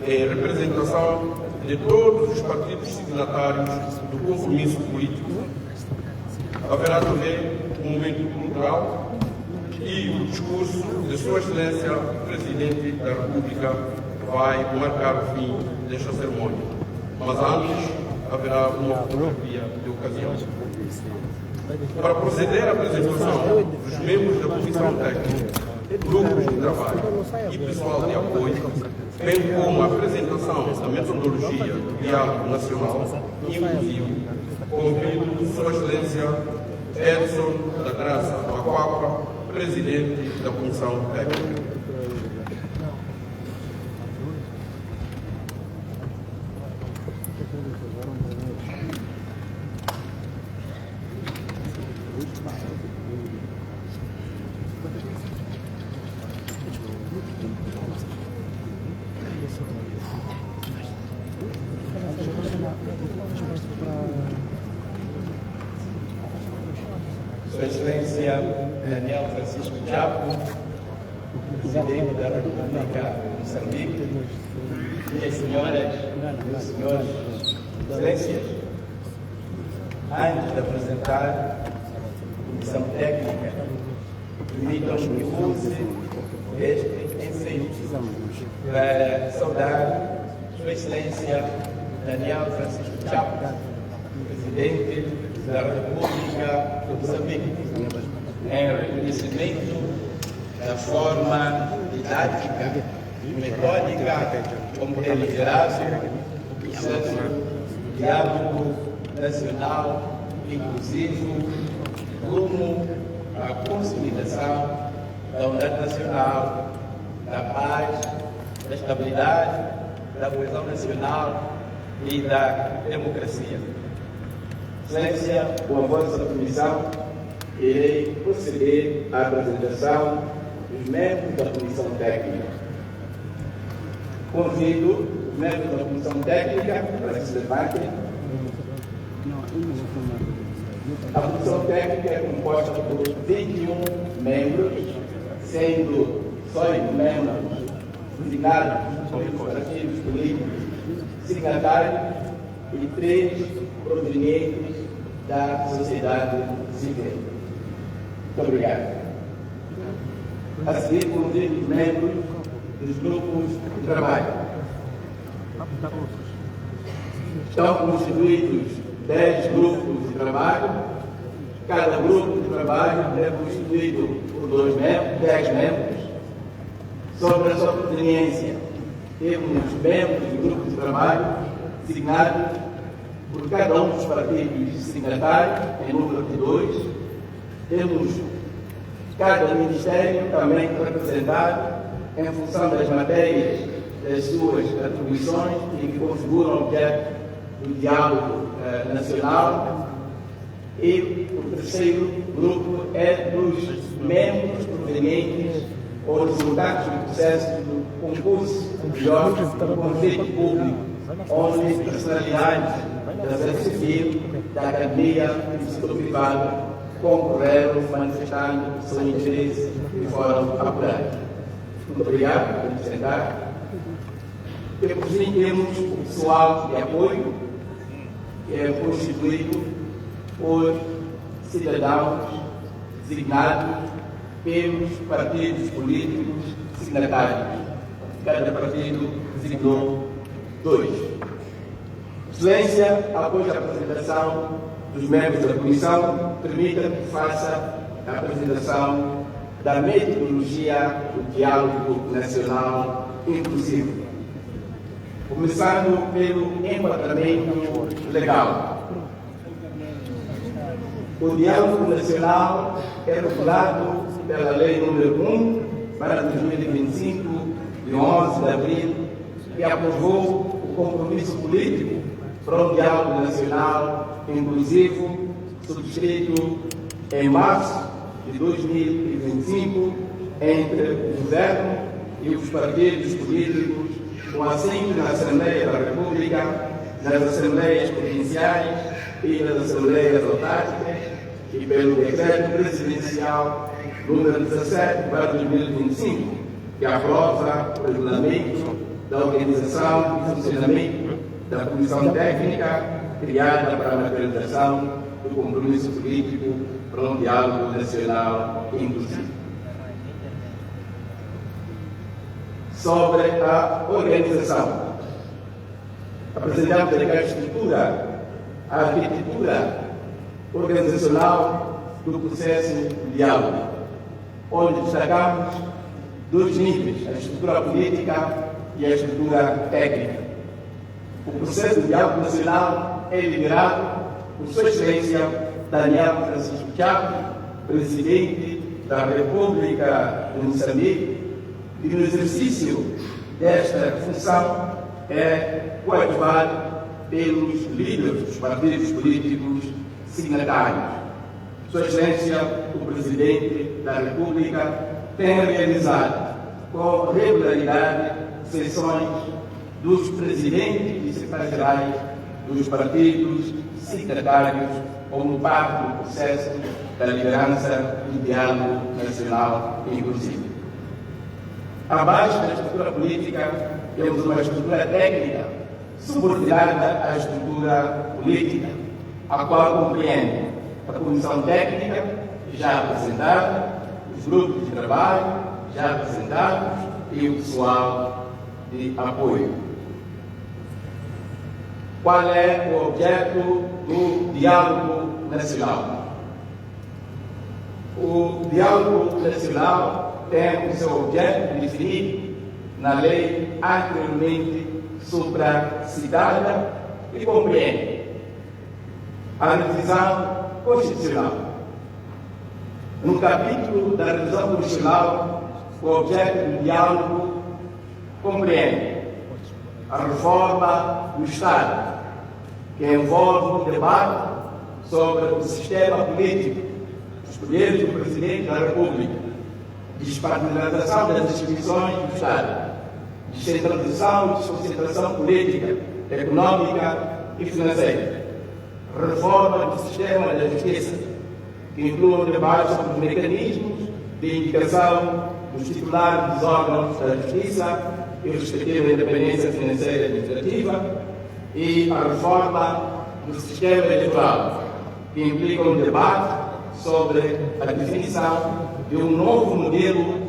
em representação de todos os partidos signatários do compromisso político, haverá também um momento cultural e o discurso de Sua Excelência, o Presidente da República, vai marcar o fim desta cerimônia. Mas antes, haverá uma fotografia de ocasião. Para proceder à apresentação dos membros da Comissão Técnica, grupos de trabalho e pessoal de apoio, bem como a apresentação da metodologia do diálogo nacional inclusivo, convido Sua Excelência Edson da Graça Macuapa, Presidente da Comissão Técnica. Sua Excelência Daniel Francisco Chapo, Presidente da República de Moçambique, minhas senhoras e senhores, Excelências, antes de apresentar a Comissão Técnica, permitam-me que use este ensejo para saudar Sua Excelência Daniel Francisco Chapo, Presidente da República de Moçambique, em reconhecimento da forma didática e metódica como tem liderado o processo de diálogo nacional inclusivo rumo à consolidação da unidade nacional, da paz, da estabilidade, da coesão nacional e da democracia. Excelência, com a vossa permissão, irei proceder à apresentação dos membros da Comissão Técnica. Convido os membros da Comissão Técnica para que se levantem. A Comissão Técnica é composta por 21 membros, sendo só membros designados pelos partidos políticos signatários e 3 provenientes da sociedade civil. Muito obrigado. A seguir, convido os membros dos grupos de trabalho. Estão constituídos 10 grupos de trabalho. Cada grupo de trabalho é constituído por 10 membros. Sobre a sua proveniência, temos membros do grupo de trabalho designados por cada um dos partidos signatários, em número de 2. Temos cada ministério também representado em função das matérias das suas atribuições e que configuram o objeto do diálogo nacional. E o terceiro grupo é dos membros provenientes ou resultados do processo do concurso de conflito público, onde personalidades da sociedade civil, da academia e do setor privado concorreram manifestando seu interesse e foram apurados. Muito obrigado por me sentar. E por fim temos o pessoal de apoio, que é constituído por cidadãos designados pelos partidos políticos signatários. Cada partido designou 2. Excelência, após a apresentação dos membros da Comissão, permita-me que faça a apresentação da metodologia do diálogo nacional inclusivo. Começando pelo enquadramento legal. O diálogo nacional é regulado pela Lei nº 1/2025, de 11 de abril, que aprovou o compromisso político para um diálogo nacional inclusivo, subscrito em março de 2025 entre o Governo e os partidos políticos, com assento na Assembleia da República, nas Assembleias Provinciais e nas Assembleias Autárquicas, e pelo Decreto Presidencial número 17/2025, que aprova o Regulamento da organização e funcionamento da Comissão Técnica criada para a materialização do compromisso político para um diálogo nacional inclusivo. Sobre a organização, apresentamos aqui a arquitetura organizacional do processo de diálogo, onde destacamos dois níveis, a estrutura política e a estrutura técnica. O processo de diálogo nacional é liderado por Sua Excelência Daniel Francisco Chapo, Presidente da República de Moçambique, e no exercício desta função é coadjuvado pelos líderes dos partidos políticos signatários. Sua Excelência, o Presidente da República, tem realizado com regularidade sessões dos presidentes e secretários-gerais dos partidos signatários como parte do processo da liderança do diálogo nacional inclusivo. Abaixo da estrutura política, temos uma estrutura técnica subordinada à estrutura política, a qual compreende a comissão técnica, já apresentada, os grupos de trabalho, já apresentados, e o pessoal de apoio. Qual é o objeto do diálogo nacional? O diálogo nacional tem o seu objeto definido na lei anteriormente supracitada e compreende a revisão constitucional. No capítulo da revisão constitucional, o objeto do diálogo compreende a reforma do Estado, que envolve um debate sobre o sistema político, os poderes do Presidente da República, despartidização das instituições do Estado, descentralização e desconcentração política, econômica e financeira, reforma do sistema da justiça, que inclui um debate sobre os mecanismos de indicação dos titulares dos órgãos da justiça e respectiva independência financeira e administrativa, e a reforma do sistema eleitoral, que implica um debate sobre a definição de um novo modelo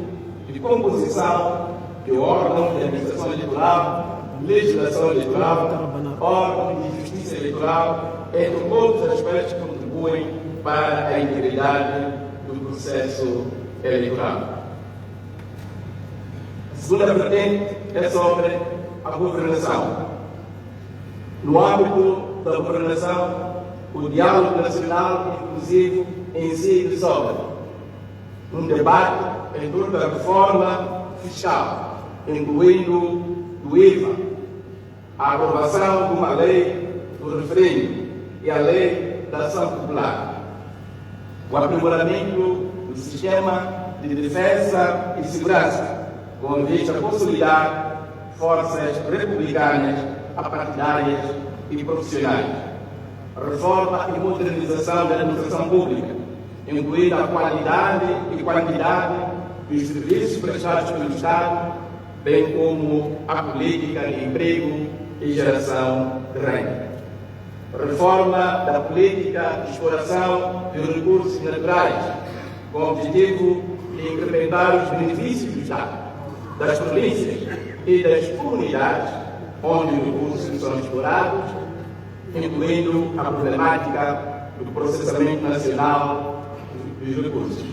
de composição de órgãos de administração eleitoral, legislação eleitoral, órgãos de justiça eleitoral, entre outros aspectos que contribuem para a integridade do processo eleitoral. A segunda vertente é sobre a governação. No âmbito da governação, o diálogo nacional inclusivo incide sobre um debate em torno da reforma fiscal, incluindo do IVA, a aprovação de uma lei do referendo e a lei da ação popular, o aprimoramento do sistema de defesa e segurança, com vista a consolidar forças republicanas, apartidárias e profissionais, a reforma e modernização da administração pública, incluindo a qualidade e quantidade dos serviços prestados pelo Estado, bem como a política de emprego e geração de renda. Reforma da política de exploração de recursos naturais, com o objetivo de incrementar os benefícios do Estado, das províncias e das comunidades onde os recursos são explorados, incluindo a problemática do processamento nacional dos recursos.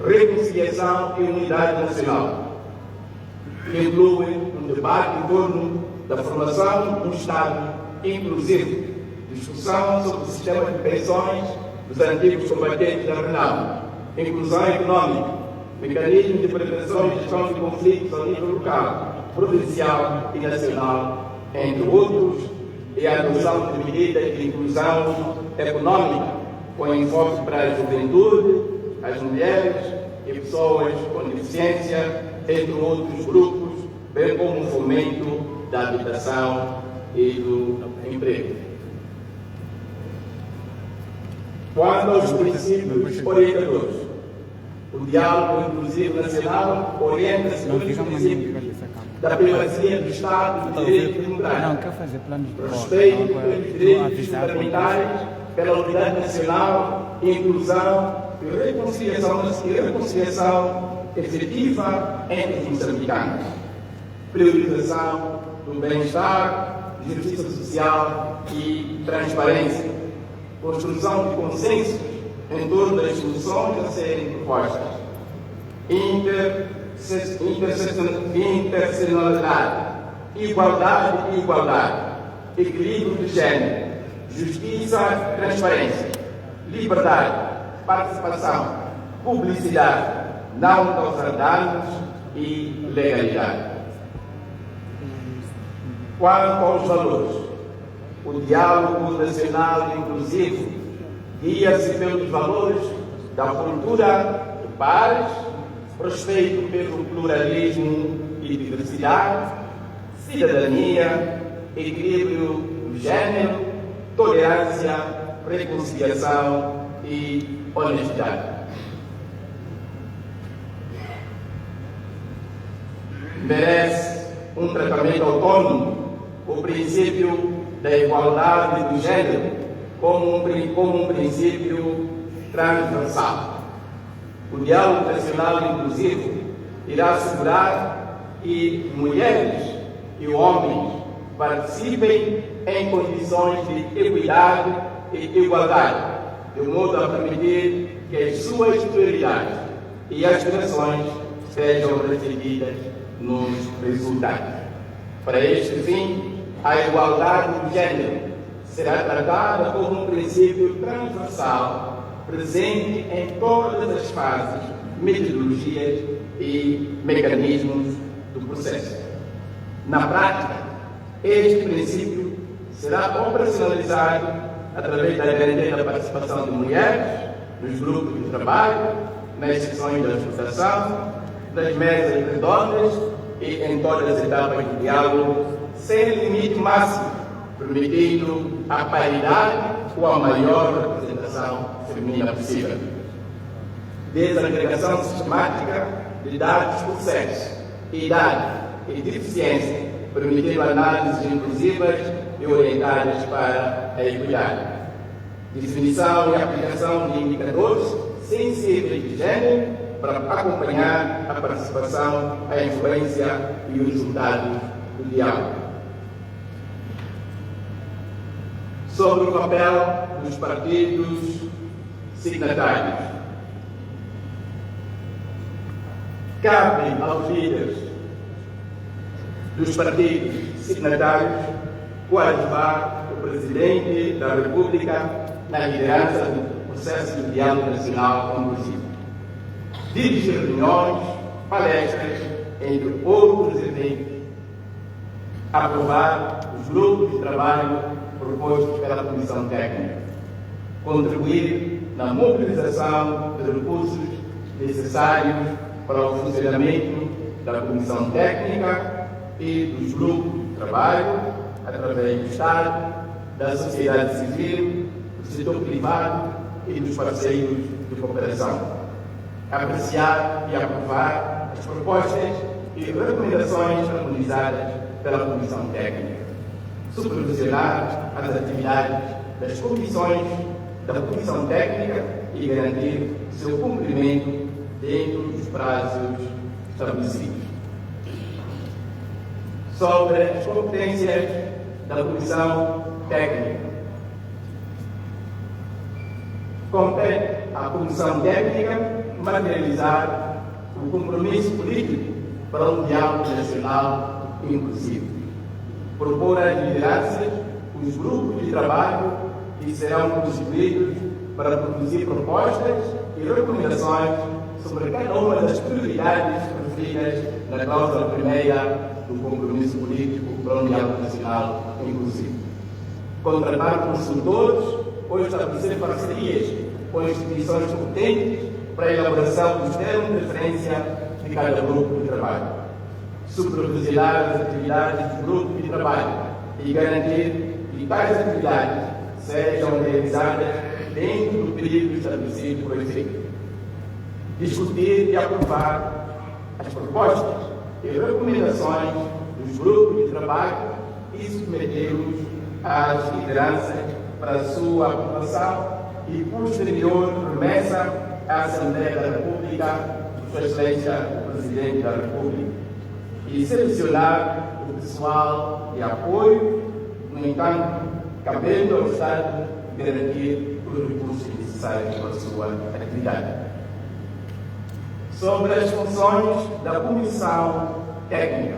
Reconciliação e unidade nacional, que inclui um debate em torno da formação de um Estado inclusivo, discussão sobre o sistema de pensões dos antigos combatentes da Renal, inclusão econômica, mecanismos de prevenção e gestão de conflitos ao nível local, provincial e nacional, entre outros, e a adoção de medidas de inclusão econômica, com enfoque para a juventude, as mulheres e pessoas com deficiência, entre outros grupos, bem como o fomento da habitação e do emprego. Quanto aos princípios orientadores, o diálogo inclusivo nacional orienta-se pelos princípios da primazia do Estado de Direito Democrático, Não, quer fazer planos de respeito pelos direitos fundamentais, pela unidade nacional, inclusão e reconciliação efetiva entre os moçambicanos, priorização do bem-estar, justiça social e transparência, construção de consensos em torno das soluções a serem propostas, interseccionalidade, igualdade e igualdade, equilíbrio de gênero, justiça, transparência, liberdade, participação, publicidade, não causar danos e legalidade. Quanto aos valores, o diálogo nacional inclusivo guia-se pelos valores da cultura de paz, respeito pelo pluralismo e diversidade, cidadania, equilíbrio do gênero, tolerância, reconciliação e honestidade. Merece um tratamento autônomo o princípio da igualdade do gênero como um princípio transversal. O diálogo nacional inclusivo irá assegurar que mulheres e homens participem em condições de equidade e igualdade, de modo a permitir que as suas prioridades e aspirações sejam refletidas nos resultados. Para este fim, a igualdade de gênero será tratada como um princípio transversal, presente em todas as fases, metodologias e mecanismos do processo. Na prática, este princípio será operacionalizado através da garantia da participação de mulheres nos grupos de trabalho, nas sessões de votação, das mesas redondas e em todas as etapas do diálogo, sem limite máximo, permitindo a paridade ou a maior representação feminina possível. Desagregação sistemática de dados por sexo, idade e deficiência, permitindo análises inclusivas e orientadas para a equidade. Definição e aplicação de indicadores sensíveis de gênero para acompanhar a participação, a influência e os resultados do diálogo. Sobre o papel dos partidos signatários. Cabe aos líderes dos partidos signatários coadjuvar o Presidente da República na liderança do processo de diálogo nacional inclusivo. Dirigir reuniões, palestras, entre outros eventos, aprovar os grupos de trabalho propostos pela Comissão Técnica, contribuir na mobilização de recursos necessários para o funcionamento da Comissão Técnica e dos grupos de trabalho, através do Estado, da sociedade civil, do setor privado e dos parceiros de cooperação. Apreciar e aprovar as propostas e recomendações harmonizadas pela Comissão Técnica. Supervisionar as atividades das comissões da Comissão Técnica e garantir seu cumprimento dentro dos prazos estabelecidos. Sobre as competências da Comissão Técnica. Compete à Comissão Técnica materializar o compromisso político para um diálogo nacional inclusivo. Propor às lideranças os grupos de trabalho que serão constituídos para produzir propostas e recomendações sobre cada uma das prioridades referidas na cláusula primeira do compromisso político para um diálogo nacional inclusivo. Contratar consultores ou estabelecer parcerias com instituições competentes para a elaboração dos termos de referência de cada grupo de trabalho. Supervisionar as atividades dos grupos de trabalho e garantir que tais atividades sejam realizadas dentro do período estabelecido por efeito. Discutir e aprovar as propostas e recomendações dos grupos de trabalho e submetê-los às lideranças para sua aprovação e posterior remessa à Assembleia da República, Sua Excelência o Presidente da República, e selecionar o pessoal de apoio, no entanto, cabendo ao Estado garantir os recursos necessários para a sua atividade. Sobre as funções da Comissão Técnica,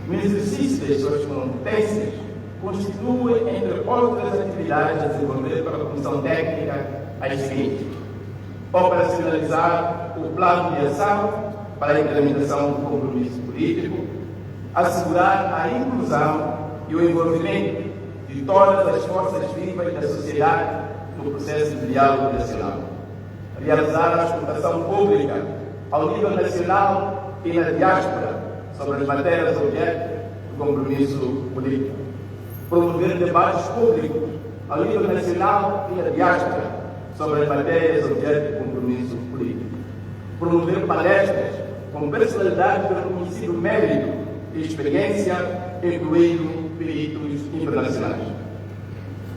no exercício das suas competências, constitui, entre outras atividades a desenvolver pela Comissão Técnica, as seguintes: operacionalizar o plano de ação para a implementação do compromisso político, assegurar a inclusão e o envolvimento de todas as forças vivas da sociedade no processo de diálogo nacional, realizar a escutação pública ao nível nacional e na diáspora sobre as matérias objeto do compromisso político, promover debates públicos ao nível nacional e na diáspora sobre as matérias objeto do compromisso político, promover palestras com personalidades de reconhecido mérito e experiência, incluindo peritos internacionais,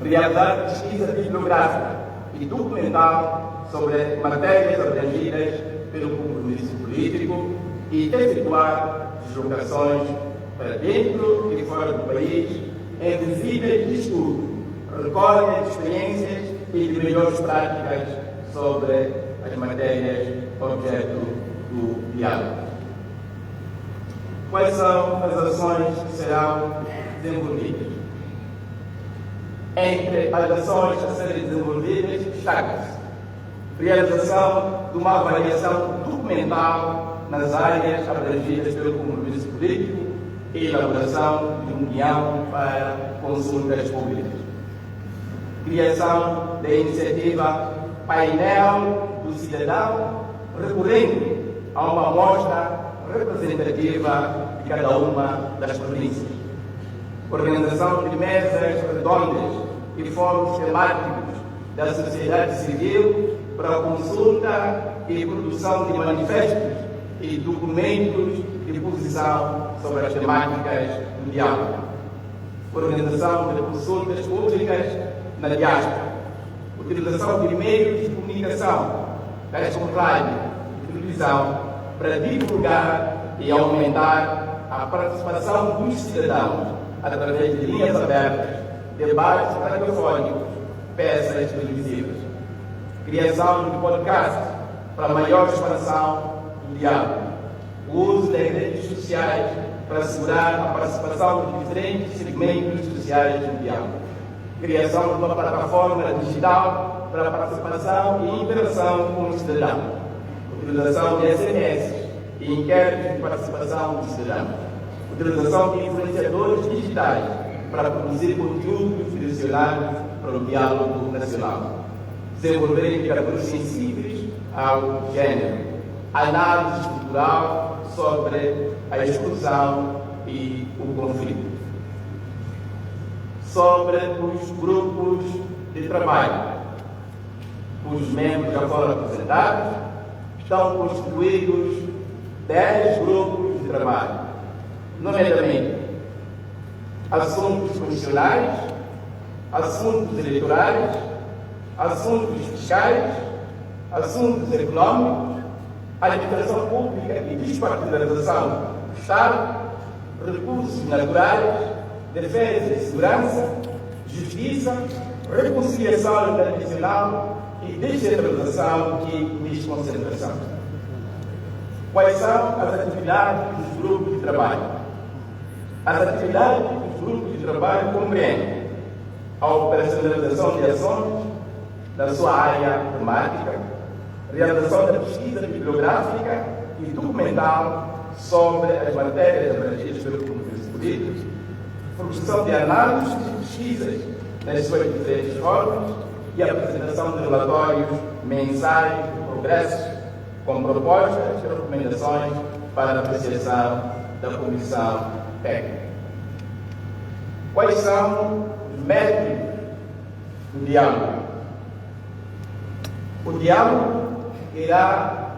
realizar pesquisa bibliográfica e documental sobre matérias abrangidas pelo compromisso político e efetuar deslocações para dentro e fora do país em visitas de estudo, recolha de experiências e de melhores práticas sobre as matérias objeto do diálogo. Quais são as ações que serão desenvolvidas? Entre as ações a serem desenvolvidas destaca-se realização de uma avaliação documental nas áreas abrangidas pelo compromisso político e elaboração de um guião para consultas públicas. Criação da iniciativa Painel do Cidadão, recorrendo a uma amostra representativa de cada uma das províncias. Organização de mesas redondas e fóruns temáticos da sociedade civil para consulta e produção de manifestos e documentos de posição sobre as temáticas do diálogo. Organização de consultas públicas na diáspora. Utilização de meios de comunicação, tais como rádio e televisão, para divulgar e aumentar a participação dos cidadãos através de linhas abertas, debates radiofónicos, peças televisivas. Criação de podcasts para maior expansão do diálogo. O uso das redes sociais para assegurar a participação de diferentes segmentos sociais no diálogo. Criação de uma plataforma digital para a participação e interação com o cidadão. Utilização de SMS e inquéritos de participação do cidadão. Utilização de influenciadores digitais para produzir conteúdos direcionados para o diálogo nacional. Desenvolver indicadores sensíveis ao gênero. Análise estrutural sobre a exclusão e o conflito. Sobre os grupos de trabalho, cujos membros já foram apresentados, estão constituídos 10 grupos de trabalho, nomeadamente assuntos constitucionais, assuntos eleitorais, assuntos fiscais, assuntos econômicos, administração pública e despartidarização do Estado, recursos naturais, defesa e segurança, justiça, reconciliação internacional e descentralização e desconcentração. Quais são as atividades dos grupos de trabalho? As atividades dos grupos de trabalho compreendem a operacionalização de ações da sua área temática, realização da pesquisa bibliográfica e documental sobre as matérias abrangidas pelo compromisso político, produção de análises e pesquisas nas suas diferentes formas e apresentação de relatórios mensais de progressos com propostas e recomendações para a apreciação da Comissão Técnica. Quais são os métodos do diálogo? O diálogo irá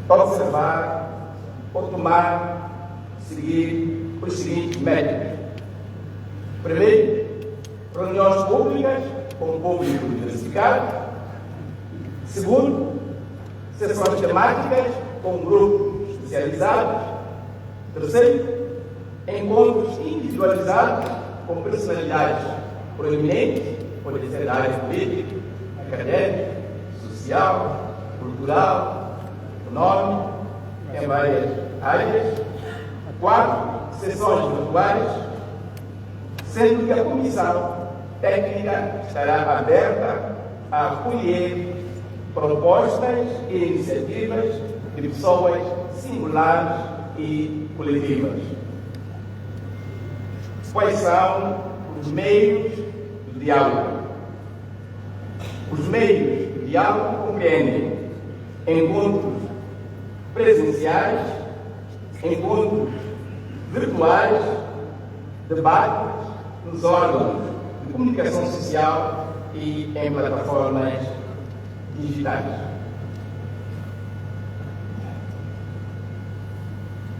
observar ou seguir os seguintes métodos. Primeiro, reuniões públicas com público diversificado. Segundo, sessões temáticas com grupos especializados. Terceiro, encontros individualizados com personalidades proeminentes, pode ser da área política, académica, social, cultural, econômica, em várias áreas. Quarto, sessões virtuais, sendo que a comissão técnica estará aberta a acolher propostas e iniciativas de pessoas singulares e coletivas. Quais são os meios do diálogo? Os meios do diálogo compreendem encontros presenciais, encontros virtuais, debates nos órgãos de comunicação social e em plataformas digitais.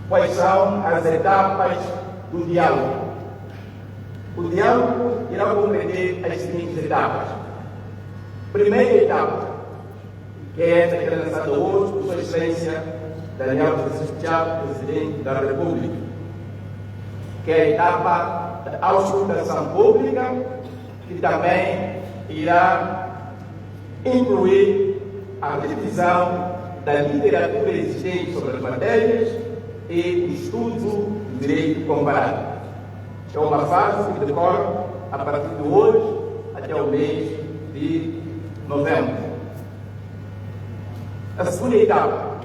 Quais são as etapas do diálogo? O diálogo irá compreender as seguintes etapas. Primeira etapa, que é esta que é lançada hoje por Sua Excelência Daniel Francisco, Presidente da República, que é a etapa da auscultação pública, que também irá incluir a revisão da literatura existente sobre as matérias e o estudo do direito comparado. É uma fase que decorre a partir de hoje até o mês de novembro. A segunda etapa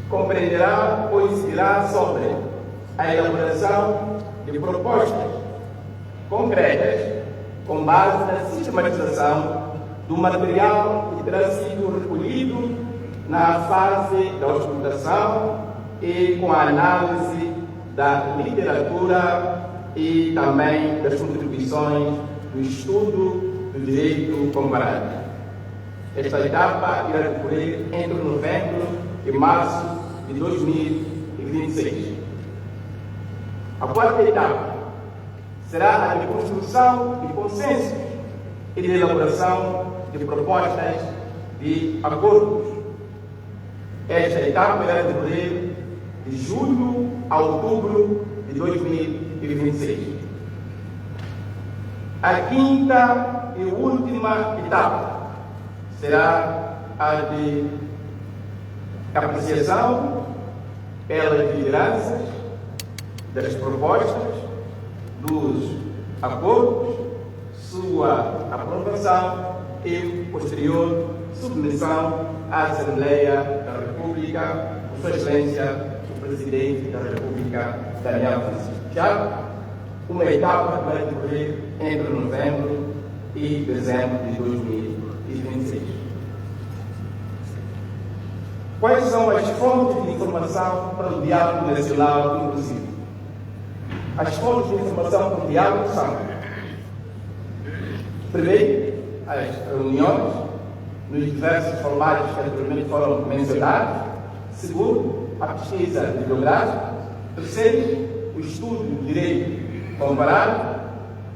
compreenderá ou incidirá sobre a elaboração de propostas concretas com base na sistematização do material que terá sido recolhido na fase da auscultação e com a análise da literatura e também das contribuições do estudo do direito comparado. Esta etapa irá decorrer entre novembro e março de 2026. A quarta etapa será a de construção de consensos e de elaboração de propostas de acordos. Esta etapa irá decorrer de julho a outubro de 2026. A quinta e última etapa será a de apreciação pelas lideranças das propostas, dos acordos, sua aprovação e posterior submissão à Assembleia da República, por Sua Excelência, o Presidente da República, Daniel Francisco Chaves, uma etapa que vai decorrer entre novembro e dezembro de 2026. Quais são as fontes de informação para o diálogo nacional inclusivo? As fontes de informação para o diálogo são: primeiro, as reuniões nos diversos formatos que anteriormente foram mencionados. Segundo, a pesquisa bibliográfica. Terceiro, o estudo do direito comparado.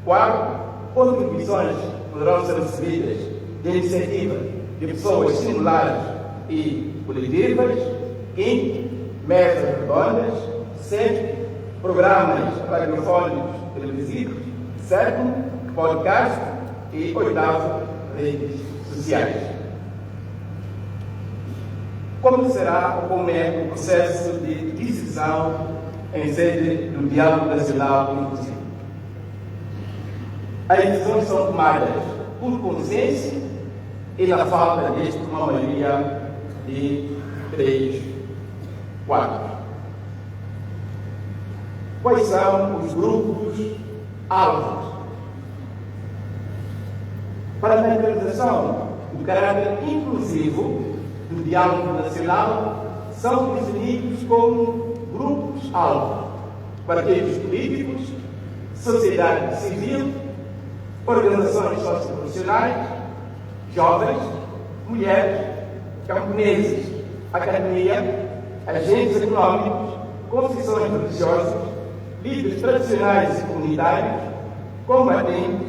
Quarto, contribuições poderão ser recebidas de iniciativa de pessoas singulares e coletivas. Quinto, mesas redondas. Sexto, programas radiofónicos televisivos. Sétimo, podcast. E oitavo, redes sociais. Como será ou como é o processo de decisão em sede do diálogo nacional inclusivo? As decisões são tomadas por consciência e, na falta disto, uma maioria de 3/4. Quais são os grupos alvos? Para a materialização do caráter inclusivo do diálogo nacional, são definidos como grupos-alvo: partidos políticos, sociedade civil, organizações socioprofissionais, jovens, mulheres, camponeses, academia, agentes econômicos, confissões religiosas, líderes tradicionais e comunitários, combatentes,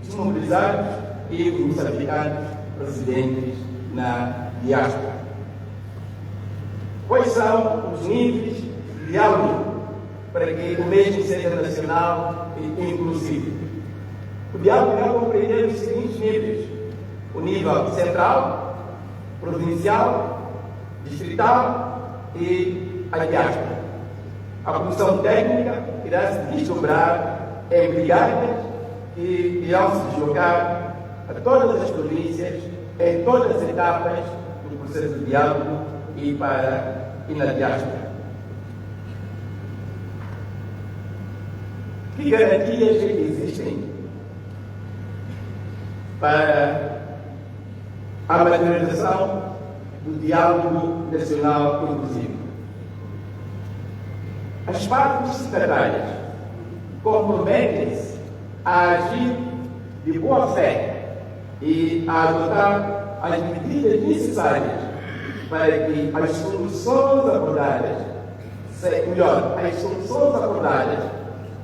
desmobilizados e os moçambicanos residentes na diáspora. Quais são os níveis de diálogo para que o mesmo seja nacional e inclusivo? O diálogo vai compreender os seguintes níveis: o nível central, provincial, distrital e a diáspora. A comissão técnica irá se desdobrar em brigadas que irão se deslocar a todas as províncias, em todas as etapas do processo de diálogo e na diáspora. Que garantias é que existem para a materialização do diálogo nacional inclusivo? As partes signatárias comprometem-se a agir de boa fé e a adotar as medidas necessárias para que as soluções acordadas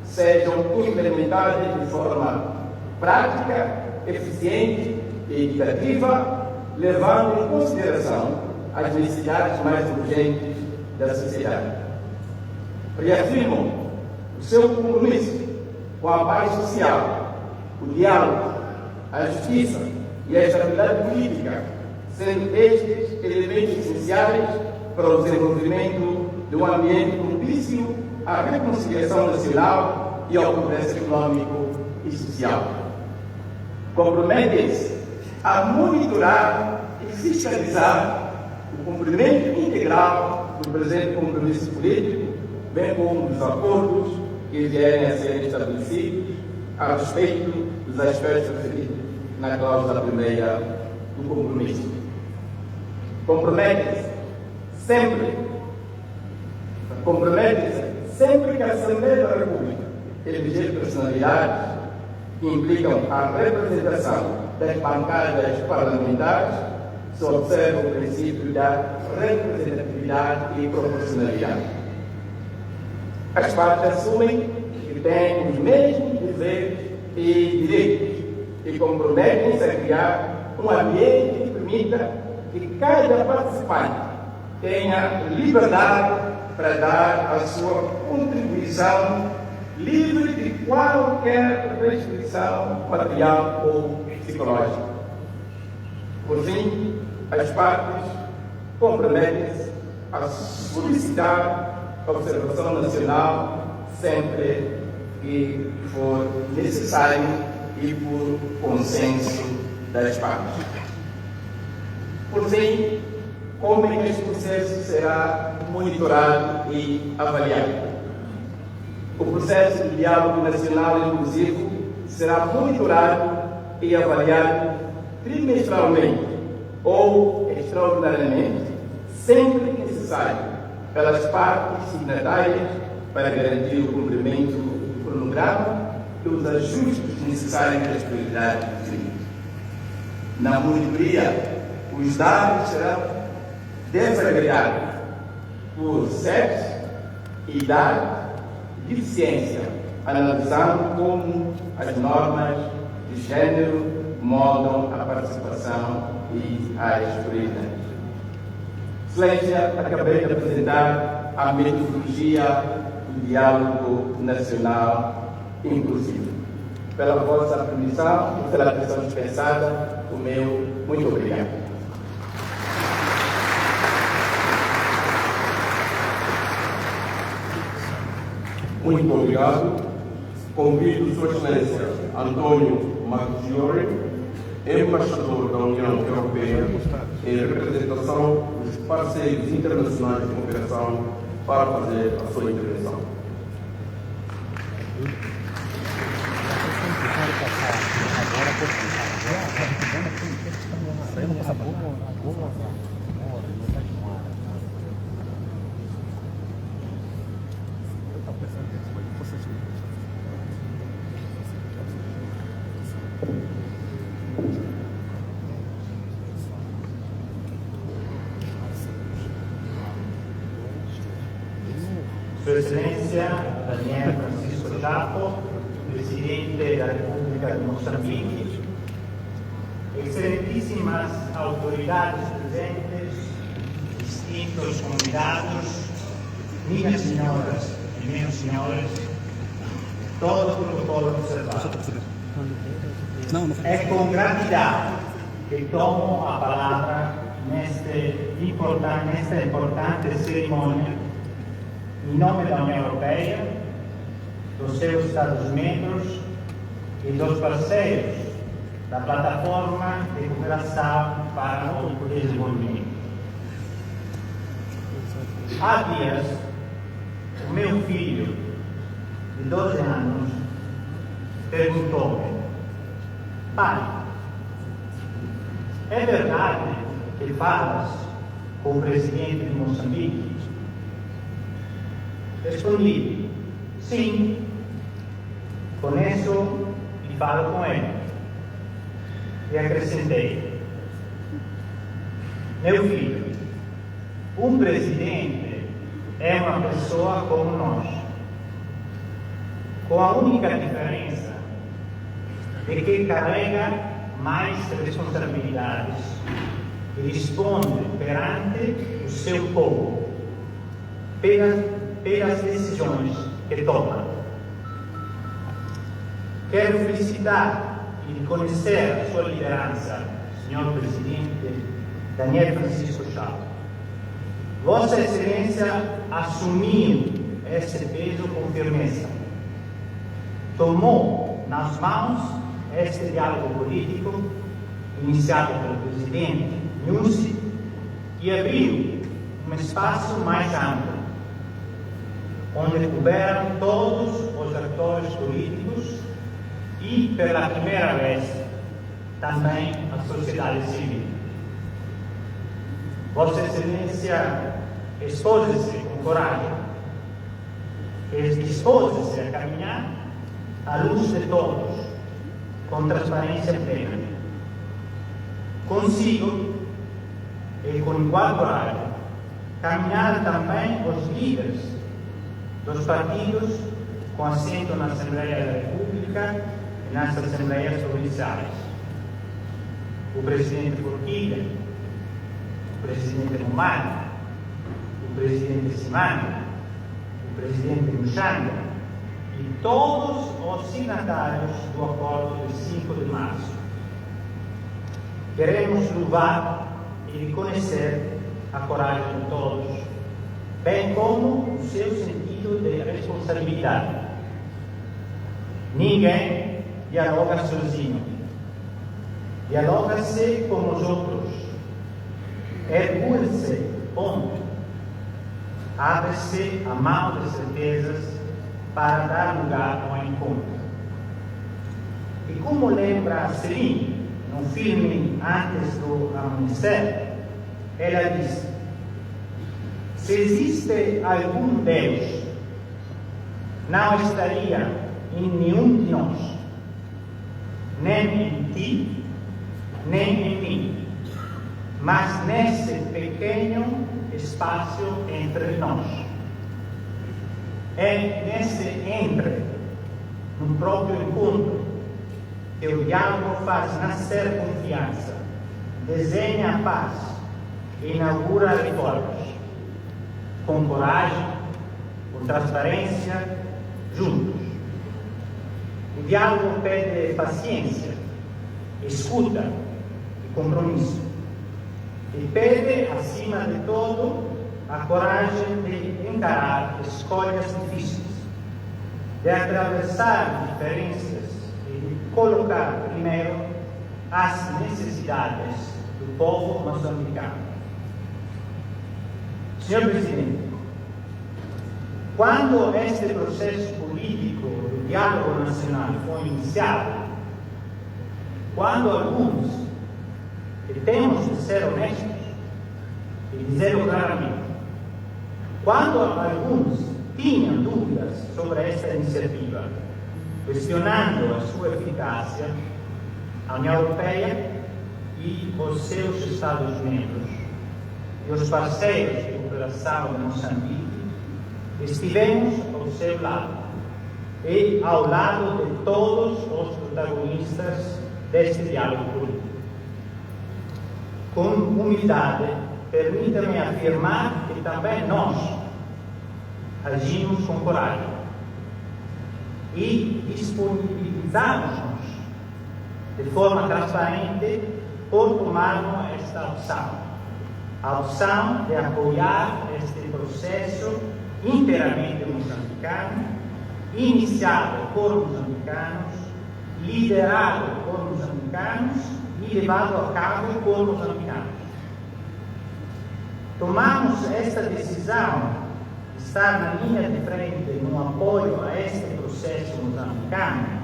sejam implementadas de forma prática, eficiente e equitativa, levando em consideração as necessidades mais urgentes da sociedade. Reafirmam o seu compromisso com a paz social, o diálogo, a justiça e a estabilidade política, sendo estes elementos essenciais para o desenvolvimento de um ambiente propício à reconciliação nacional e ao progresso econômico e social. Comprometem-se a monitorar e fiscalizar o cumprimento integral do presente compromisso político, bem como dos acordos que vierem a ser estabelecidos a respeito dos aspectos referidos na cláusula primeira do compromisso. Compromete-se sempre que a Assembleia da República eleger personalidades que implicam a representação das bancadas parlamentares, se observa o princípio da representatividade e proporcionalidade. As partes assumem que têm os mesmos deveres e direitos e comprometem-se a criar um ambiente que permita que cada participante tenha liberdade para dar a sua contribuição livre de qualquer restrição material ou psicológica. Por fim, as partes comprometem-se a solicitar a observação nacional sempre que for necessário e por consenso das partes. Por fim, como é que este processo será monitorado e avaliado? O processo de diálogo nacional inclusivo será monitorado e avaliado trimestralmente ou extraordinariamente, sempre que necessário, pelas partes signatárias para garantir o cumprimento do cronograma e os ajustes necessários às prioridades definidas. Na monitoria, os dados serão desagregados por sexo, idade e deficiência, analisando como as normas de gênero moldam a participação e as prioridades. Excelência, acabei de apresentar a metodologia do diálogo nacional inclusivo. Pela vossa permissão e pela atenção dispensada, o meu muito obrigado. Muito obrigado. Convido Sua Excelência Antônio Maggiore, embaixador da União Europeia, em representação dos parceiros internacionais de cooperação, para fazer a sua intervenção. Excelência Daniel Francisco Chapo, Presidente da República de Moçambique, excelentíssimas autoridades presentes, distintos convidados, minhas senhoras e meus senhores, todo o protocolo observado. É com gratidão que tomo a palavra nesta importante cerimônia em nome da União Europeia, dos seus Estados-membros e dos parceiros da Plataforma de Cooperação para o Desenvolvimento. Há dias, o meu filho, de 12 anos, perguntou-me: pai, é verdade que falas com o presidente de Moçambique? Respondi: sim, conheço e falo com ele. E acrescentei: meu filho, um presidente é uma pessoa como nós, com a única diferença de que carrega mais responsabilidades e responde perante o seu povo pelas decisões que toma. Quero felicitar e reconhecer a sua liderança, Senhor Presidente Daniel Francisco Chapo. Vossa Excelência assumiu esse peso com firmeza. Tomou nas mãos este diálogo político, iniciado pelo presidente Nyusi, e abriu um espaço mais amplo, onde couberam todos os atores políticos e, pela primeira vez, também a sociedade civil. Vossa Excelência expôs-se com coragem, dispôs-se a caminhar à luz de todos, com transparência plena. Consigo, e com igual coragem, caminhar também os líderes dos partidos com assento na Assembleia da República e nas Assembleias Provinciais. O presidente Forquilha, o presidente Romano, o presidente Simano, o presidente Muxanga e todos os signatários do Acordo de 5 de março. Queremos louvar e reconhecer a coragem de todos, bem como o seu sentido de responsabilidade. Ninguém dialoga sozinho. Dialoga-se com os outros. Ergue-se ponto. Abre-se a mão de certezas para dar lugar ao encontro. E como lembra Celine, no filme Antes do Amanhecer, ela diz: se existe algum Deus, não estaria em nenhum de nós, nem em ti, nem em mim, mas nesse pequeno espaço entre nós. É nesse entre, no próprio encontro, que o diálogo faz nascer confiança, desenha a paz e inaugura reformas. Com coragem, com transparência, juntos. O diálogo pede paciência, escuta e compromisso. E pede, acima de tudo, a coragem de encarar escolhas difíceis, de atravessar diferenças e de colocar primeiro as necessidades do povo moçambicano. Senhor Presidente, quando este processo político do diálogo nacional foi iniciado, quando alguns, e temos de ser honestos e dizer claramente, quando alguns tinham dúvidas sobre esta iniciativa, questionando a sua eficácia, a União Europeia e os seus Estados-membros e os parceiros de cooperação de Moçambique Estivemos ao seu lado e ao lado de todos os protagonistas deste diálogo político. Com humildade, permita-me afirmar que também nós agimos com coragem e disponibilizamos-nos de forma transparente por tomarmos esta opção. A opção de apoiar este processo inteiramente moçambicano, iniciado por moçambicanos, liderado por moçambicanos e levado a cabo por moçambicanos. Tomamos esta decisão de estar na linha de frente no apoio a este processo moçambicano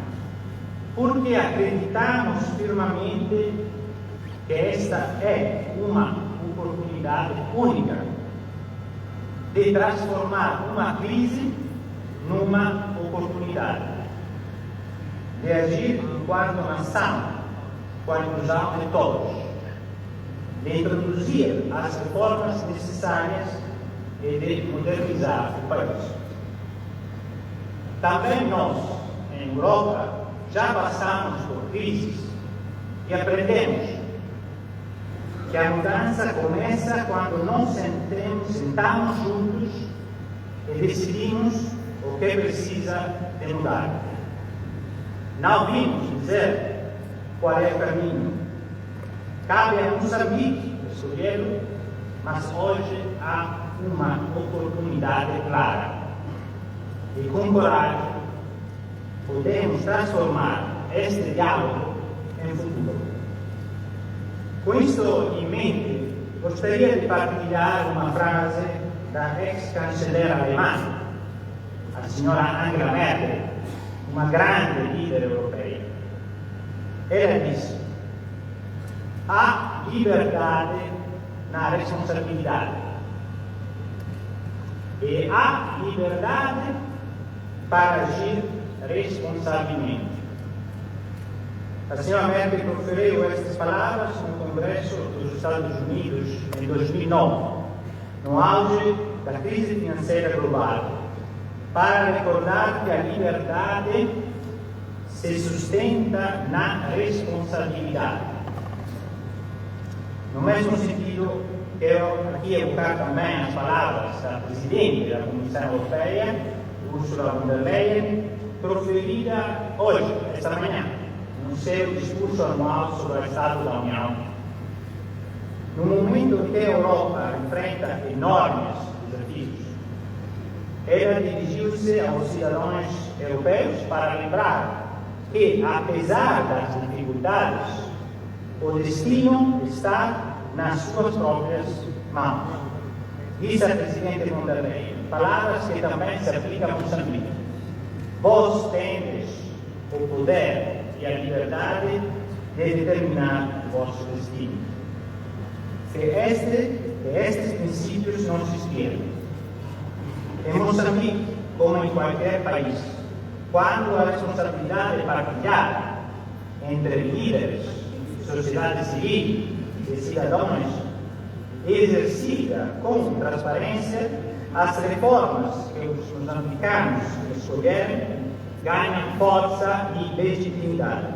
porque acreditamos firmemente que esta é uma oportunidade única de transformar uma crise numa oportunidade, de agir enquanto nação, com a inclusão de todos, de introduzir as reformas necessárias e de modernizar o país. Também nós, em Europa, já passamos por crises e aprendemos que a mudança começa quando nós sentamos juntos e decidimos o que precisa de mudar. Não vimos dizer qual é o caminho. Cabe a Moçambique escolhê-lo, mas hoje há uma oportunidade clara. E com coragem podemos transformar este diálogo em futuro. Com isto em mente, gostaria de partilhar uma frase da ex-chanceler alemã, a senhora Angela Merkel, uma grande líder europeia. Ela disse: há liberdade na responsabilidade. E há liberdade para agir responsavelmente. A senhora Merkel proferiu estas palavras no Congresso dos Estados Unidos em 2009, no auge da crise financeira global, para recordar que a liberdade se sustenta na responsabilidade. No mesmo sentido, quero aqui evocar também as palavras da Presidente da Comissão Europeia, Ursula von der Leyen, proferida hoje, esta manhã, no seu discurso anual sobre o Estado da União. No momento em que a Europa enfrenta enormes desafios, ela dirigiu-se aos cidadãos europeus para lembrar que, apesar das dificuldades, o destino está nas suas próprias mãos. Disse a Presidente von der Leyen, palavras que também se aplicam a Moçambique. Vós tendes o poder e a liberdade de determinar o vosso destino. Se estes princípios não existirem, em Moçambique, como em qualquer país, quando a responsabilidade é partilhada entre líderes, sociedade civil e cidadãos é exercida com transparência, as reformas que os moçambicanos escolherem ganham força e legitimidade.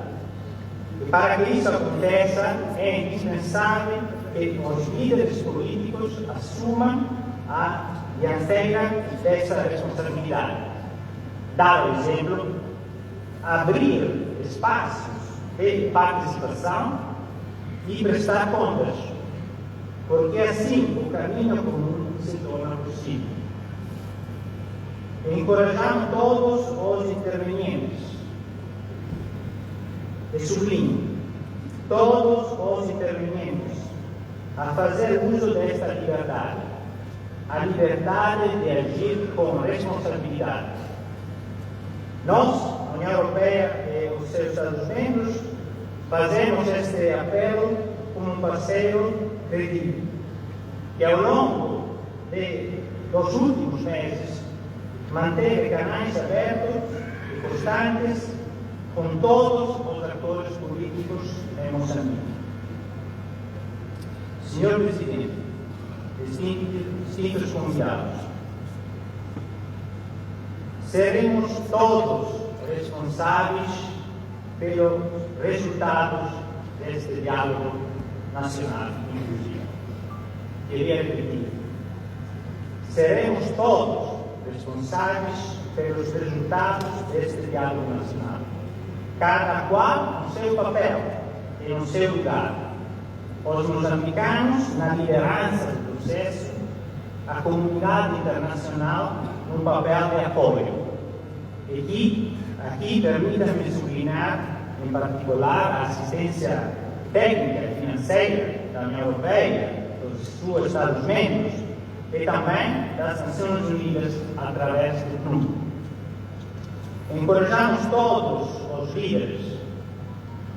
E para que isso aconteça, é indispensável que os líderes políticos assumam a dianteira dessa responsabilidade. Dar o exemplo, abrir espaços de participação e prestar contas, porque assim o caminho comum se torna possível. Encorajamos todos os intervenientes, e sublinho, todos os intervenientes, a fazer uso desta liberdade, a liberdade de agir com responsabilidade. Nós, a União Europeia e os seus Estados-membros, fazemos este apelo como um parceiro credível, que ao longo dos últimos meses manteve canais abertos e constantes com todos os atores políticos em Moçambique. Senhor Presidente, distintos convidados, seremos todos responsáveis pelos resultados deste diálogo nacional inclusivo. Queria repetir: seremos todos responsáveis pelos resultados deste diálogo nacional, cada qual no seu papel e no seu lugar. Os moçambicanos na liderança do processo, a comunidade internacional no papel de apoio. E aqui permita-me sublinhar, em particular, a assistência técnica e financeira da União Europeia, dos seus Estados-membros e também das Nações Unidas através do PNUD. Encorajamos todos os líderes,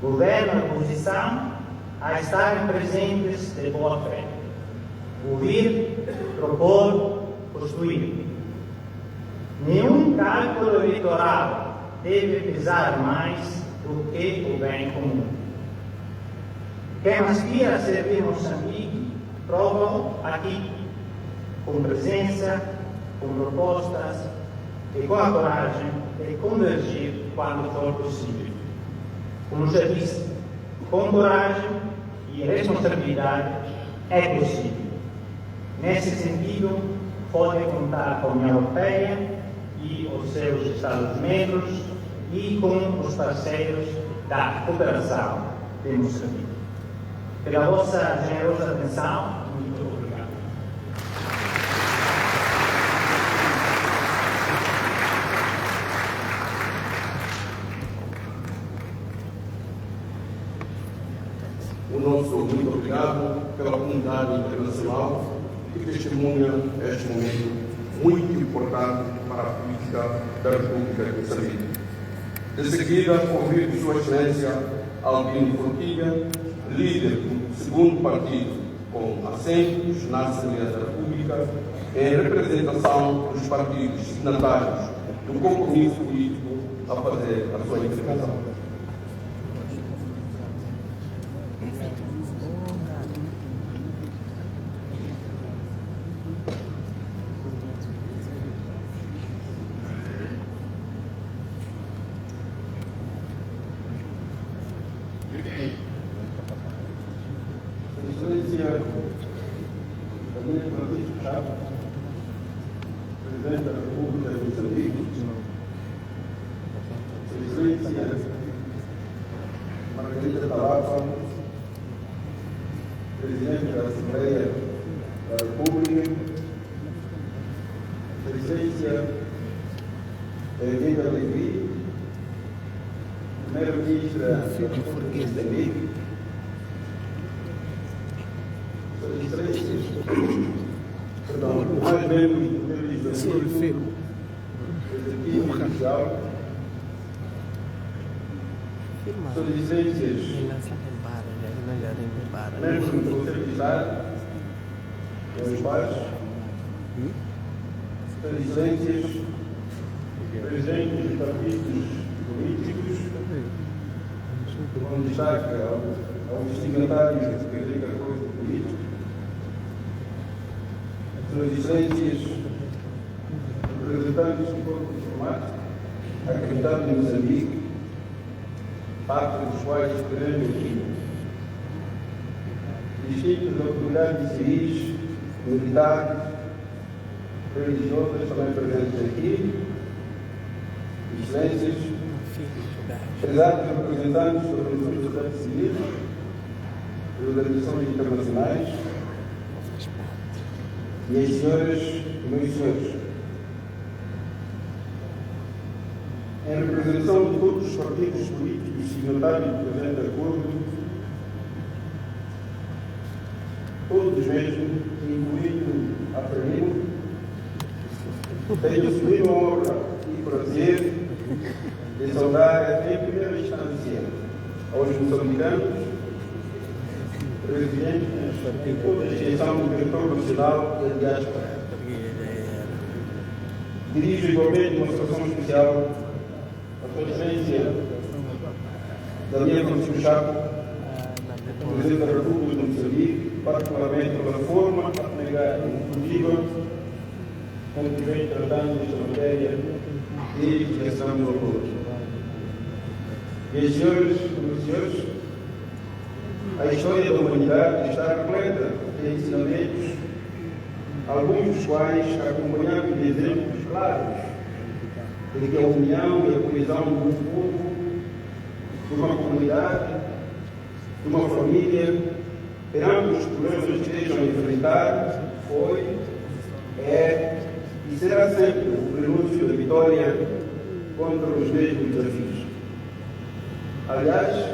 governo e oposição, a estarem presentes de boa fé, ouvir, propor, construir. Nenhum cálculo eleitoral deve pesar mais do que o bem comum. Quem aspira a servir Moçambique, prova aqui, com presença, com propostas e com a coragem de convergir quando for possível. Como já disse, com coragem e responsabilidade é possível. Nesse sentido, pode contar com a União Europeia e os seus Estados-membros e com os parceiros da cooperação de Moçambique. Pela vossa generosa atenção, muito obrigado. O nosso muito obrigado pela comunidade internacional que testemunha este momento muito importante para a política da República de Moçambique. De seguida, convido Sua Excelência Albino Forquilha, líder do segundo partido com assentos na Assembleia da República, em representação dos partidos signatários do compromisso político, a fazer a sua intervenção. Excelência Daniel Francisco Chaves, Presidente da República de Moçambique, Excelência Margarida Talafa, Presidente da Assembleia da República, Excelência Hermínio Alegria, Primeiro-Ministra da República de Moçambique, mais membros do Legislativo, Executivo e Judicial, Suas Excelências, membros do Conselho de Estado, meus pais, Suas Excelências, presidentes dos partidos políticos, com destaque aos signatários do Secretaria de Apoio Político, Suas Excelências, representantes do corpo diplomático, acreditado em Moçambique, parte dos quais estaremos aqui, distintas autoridades civis, militares, religiosas também presentes aqui, Excelências, prezados representantes das organizações da sociedade civil, das organizações internacionais, minhas senhoras e meus senhores, em representação de todos os partidos políticos signatários do presente acordo, todos mesmo, incluindo a FRELIMO, tenho assumido a honra e prazer de saudar em primeira instância aos moçambicanos residentes em toda a extensão do território nacional e da diáspora. Dirijo igualmente uma saudação especial à Sua Excelência Daniel Francisco Chaves, Presidente da República de Moçambique, particularmente pela forma abnegada e inclusiva com que vem tratando esta matéria e edificação do valor. Meus senhores, meus senhores, a história da humanidade está repleta de ensinamentos, alguns dos quais acompanhados de exemplos claros de que a união e a coesão de um povo, de uma comunidade, de uma família, perante os problemas que estejam a enfrentar, foi, é e será sempre o prenúncio da vitória contra os mesmos desafios. Aliás,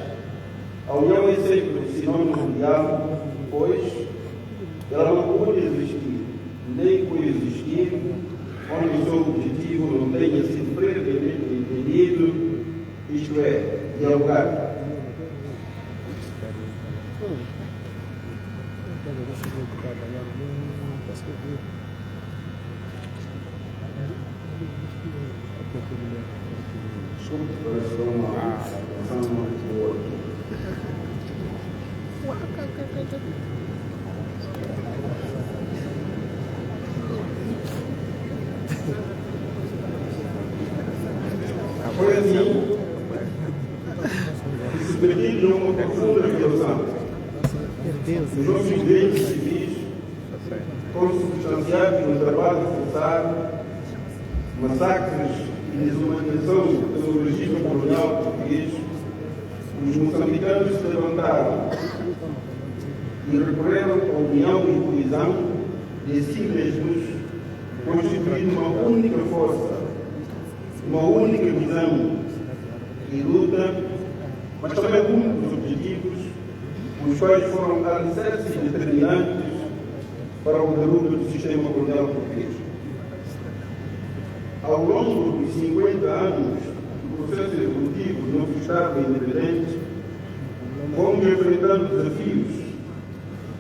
a união é sempre o sinônimo mundial, pois ela não pode existir, nem coexistir, onde o seu objetivo não tenha sido previamente entendido, isto é, dialogar. Foi assim que se permite uma profunda reflexão. Os nossos direitos civis consubstanciados no trabalho forçado, massacres e desumanização pelo regime colonial português, os moçambicanos se levantaram e recorreram à união e coesão de si mesmos, constituindo uma única força, uma única visão e luta, mas também únicos objetivos, os quais foram alicerces determinantes para o derrubo do sistema colonial português. Ao longo dos 50 anos do processo evolutivo do novo Estado independente, fomos enfrentando desafios,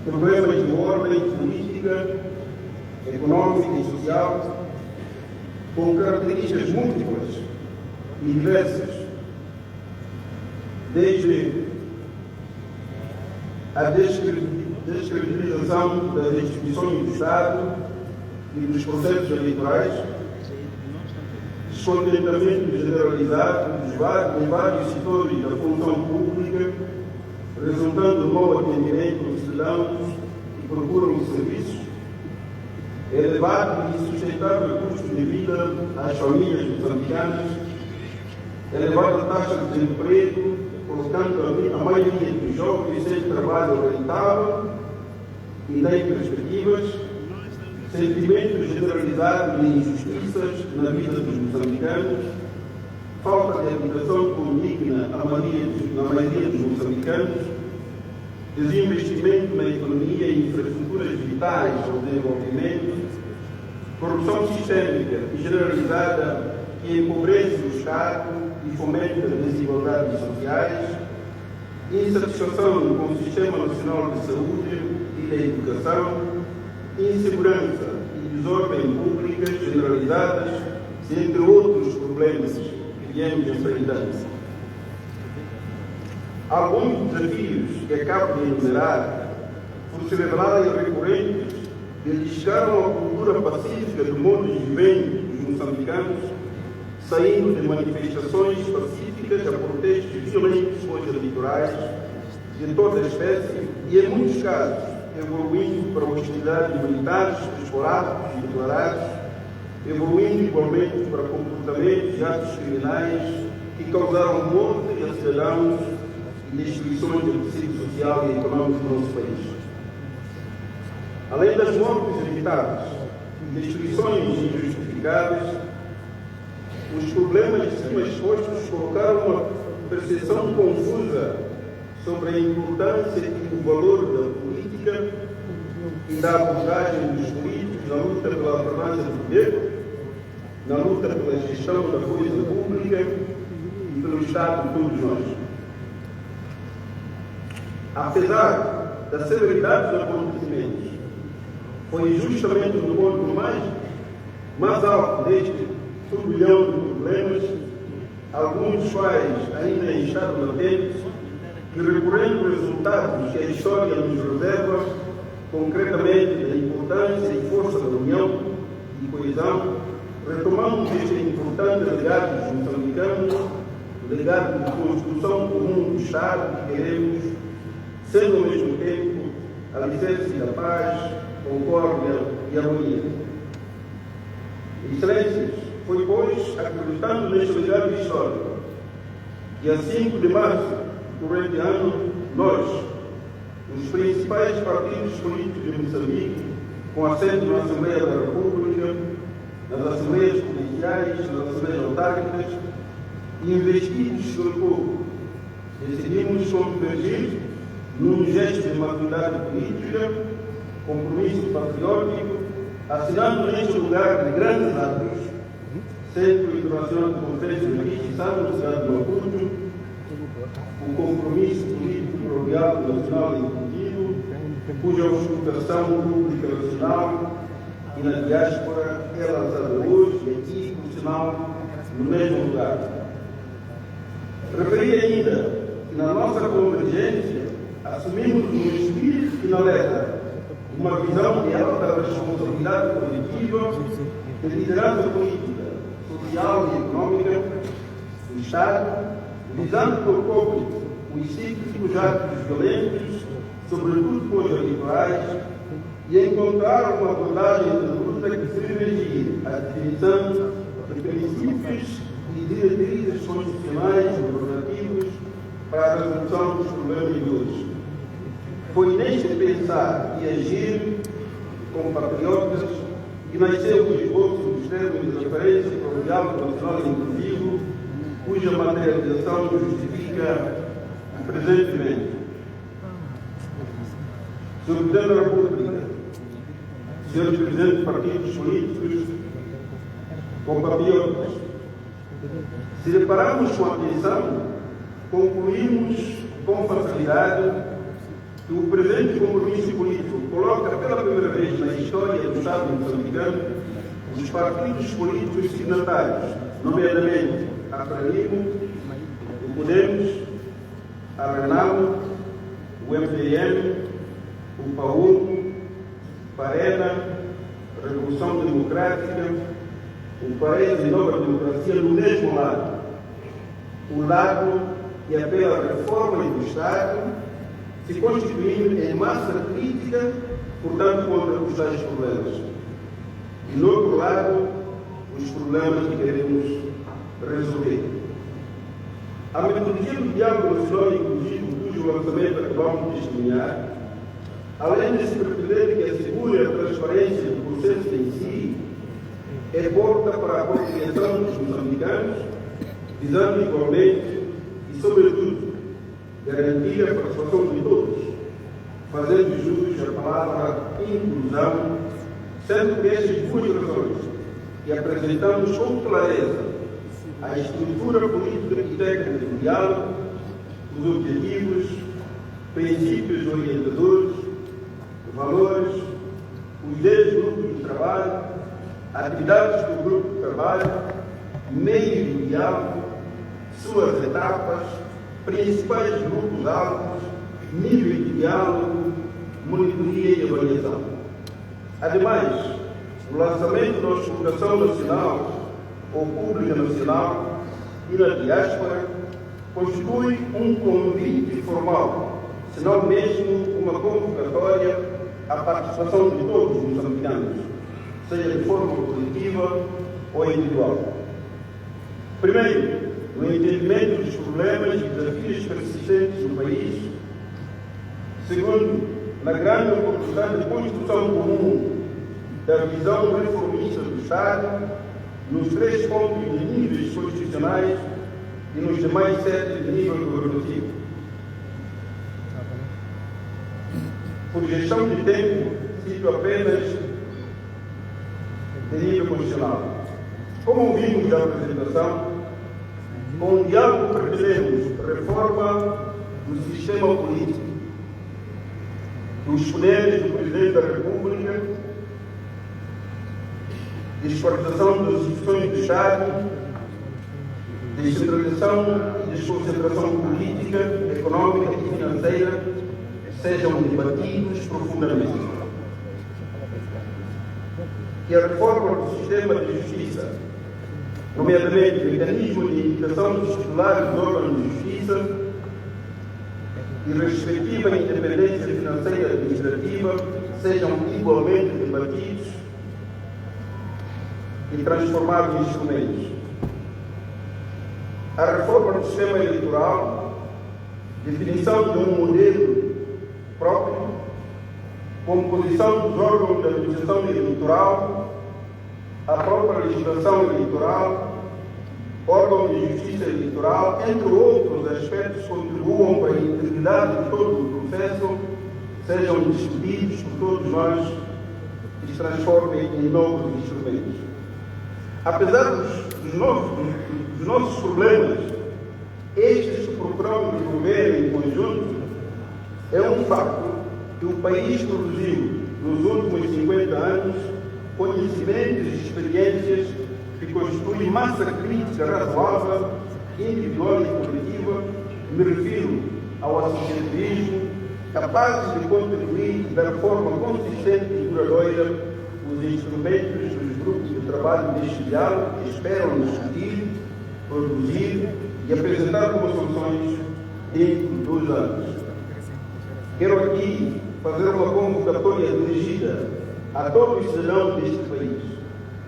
problemas de ordem política, económica e social, com características múltiplas e diversas, desde a descredibilização das instituições do Estado e dos processos eleitorais, descontentamento generalizado em vários setores da função pública, resultando do mau atendimento dos cidadãos que procuram os serviços, elevado e insustentável custo de vida às famílias moçambicanas, elevada taxa de desemprego, colocando a maioria dos jovens sem trabalho rentável e nem perspectivas, sentimentos generalizados de injustiças na vida dos moçambicanos, falta de habitação digna na maioria dos moçambicanos, desinvestimento na economia e infraestruturas vitais ao desenvolvimento, corrupção sistémica e generalizada que empobrece o Estado e fomenta desigualdades sociais, insatisfação com o Sistema Nacional de Saúde e da Educação, insegurança e desordem públicas generalizadas, entre outros problemas que viemos enfrentando. Alguns desafios que acabo de enumerar, por se revelarem recorrentes, beliscaram a cultura pacífica do modo de viver dos moçambicanos, saindo de manifestações pacíficas a protestos violentos pós-eleitorais de toda a espécie e, em muitos casos, evoluindo para hostilidades militares explorados e declarados, evoluindo igualmente para comportamentos e atos criminais que causaram morte a cidadãos e destruições do tecido social e econômico do nosso país. Além das mortes evitadas e destruições injustificadas, os problemas de cima expostos colocaram uma percepção confusa sobre a importância e o valor da política e da abordagem dos políticos na luta pela alternância do poder, na luta pela gestão da coisa pública e pelo Estado de todos nós. Apesar da severidade dos acontecimentos, foi justamente no ponto mais alto deste turbilhão de problemas, alguns dos quais ainda em estado latente, que recorrendo resultados que a história nos reserva, concretamente da importância e força da união e coesão, retomamos este importante legado dos moçambicanos, o legado de construção comum do Estado que queremos, sendo ao mesmo tempo alicerce da paz, concórdia e harmonia. Excelências, foi, pois, acreditando neste legado histórico, que a 5 de março do corrente ano, nós, os principais partidos políticos de Moçambique, com assento na Assembleia da República, nas Assembleias Provinciais, nas Assembleias Autárquicas, investidos pelo povo, decidimos convergir num gesto de maturidade política, compromisso patriótico, assinando neste lugar de grandes atos, Centro Internacional de Conferência de Justiça na cidade de Maputo, o compromisso político provincial nacional inclusivo, cuja ostentação pública nacional e na diáspora é lançada hoje aqui, por sinal, no mesmo lugar. Referi ainda que na nossa convergência assumimos um espírito que não leva uma visão de alta responsabilidade coletiva, de liderança política, social e econômica do Estado, visando por pouco os cíclicos atos violentos, sobretudo com os habituais, e encontrar uma abordagem de luta que privilegie a definição de princípios e diretrizes constitucionais e normativos para a resolução dos problemas de hoje. Foi neste pensar e agir como patriotas que nasceu o esboço dos termos de referência para o diálogo nacional inclusivo, cuja materialização justifica o presente momento. Sr. Presidente da República, Sr. Presidente de partidos políticos, compatriotas, se repararmos com atenção, concluímos com facilidade que o presente compromisso político coloca pela primeira vez na história do Estado moçambicano os partidos políticos signatários, nomeadamente a Frelimo, o Podemos, a Renamo, o MPN, o PAU, PARENA, a Revolução Democrática, o País e Nova Democracia no mesmo lado. O lado que apela à reforma do Estado, se constituindo em massa crítica, portanto, contra os tais problemas. E, no outro lado, os problemas que queremos resolver. A metodologia do diálogo nacional inclusivo, cujo lançamento acabamos de testemunhar, além de se pretender que assegure a transparência do processo em si, é porta para a apropriação dos moçambicanos, visando igualmente e, sobretudo, garantir a participação de todos, fazendo jus à palavra inclusão, sendo que estas duas razões que apresentamos com clareza a estrutura política e técnica do diálogo, os objetivos, princípios orientadores, valores, os 10 grupos de trabalho, atividades do grupo de trabalho, meios do diálogo, suas etapas, principais grupos-alvos, níveis de diálogo, monitoria e avaliação. Ademais, o lançamento da Organização Nacional ou Pública Nacional e na diáspora constitui um convite formal, se não mesmo uma convocatória à participação de todos os moçambicanos, seja de forma coletiva ou individual. Primeiro, no entendimento dos problemas e desafios persistentes no país. Segundo, na grande oportunidade de construção comum da visão reformista do Estado, nos 3 pontos de níveis constitucionais e nos demais 7 de nível governativo. Por gestão de tempo, cito apenas de nível constitucional. Como ouvimos da apresentação, com o diálogo pretendemos reforma do sistema político, dos poderes do Presidente da República, despartização das instituições do Estado, descentralização e desconcentração política, econômica e financeira sejam debatidos profundamente. que a reforma do sistema de justiça, nomeadamente o mecanismo de indicação dos titulares dos órgãos de justiça e respectiva independência financeira e administrativa, sejam igualmente debatidos e transformados em instrumentos. A reforma do sistema eleitoral, definição de um modelo próprio, composição dos órgãos de administração eleitoral, a própria legislação eleitoral, órgão de justiça eleitoral, entre outros aspectos, contribuam para a integridade de todo o processo, sejam discutidos por todos nós e se transformem em novos instrumentos. Apesar dos nossos problemas, estes que procuramos resolver em conjunto, é um facto que o país produziu nos últimos 50 anos conhecimentos e experiências que constituem massa crítica razoável, individual e coletiva, me refiro ao associativismo, capazes de contribuir de forma consistente e duradoura os instrumentos dos grupos de trabalho deste diálogo que esperam discutir, produzir e apresentar como soluções dentro de 2 anos. Quero aqui fazer uma convocatória dirigida a todos os cidadãos deste país,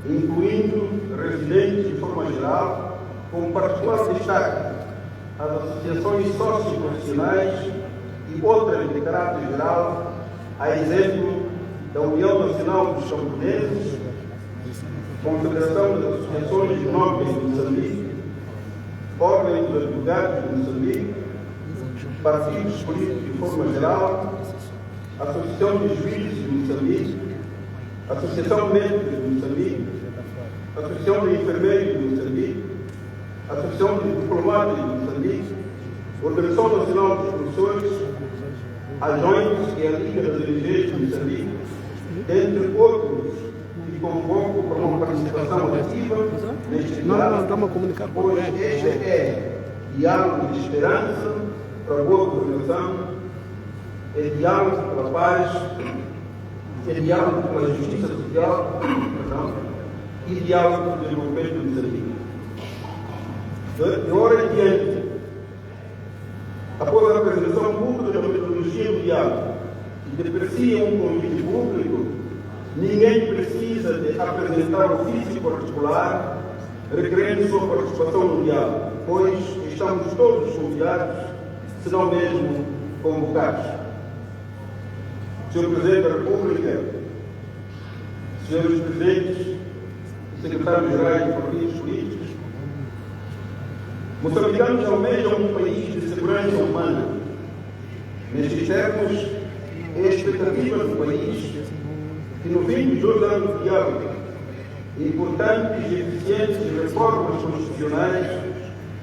incluindo residentes de forma geral, com particular destaque às associações socioprofissionais e outras de caráter geral, a exemplo da União Nacional dos Camponeses, Confederação das Associações de Nobres de Moçambique, Ordem dos Advogados de Moçambique, partidos políticos de forma geral, Associação de Juízes de Moçambique, Associação Médica de Moçambique, Associação de Enfermeiros de Moçambique, Associação de Diplomatas de Moçambique, Organização Nacional dos Professores, a JOINS, que é a Liga das ONGs de Moçambique, entre outros, que convoco para uma participação ativa neste diálogo, pois este é diálogo de esperança para a boa governação, é diálogo pela paz, é diálogo pela justiça social, e diálogo pelo desenvolvimento do Moçambique. De hora em diante, após a apresentação pública da metodologia do diálogo, que deprecia um convite público, ninguém precisa de apresentar ofício particular requerendo sua participação no diálogo, pois estamos todos convidados, se não mesmo convocados. Sr. Presidente da República, Srs. Presidentes, Secretários-Gerais de Partidos Políticos, moçambicanos almejam um país de segurança humana. Nestes termos, é a expectativa do país que, no fim dos 2 anos de diálogo, importantes e eficientes reformas constitucionais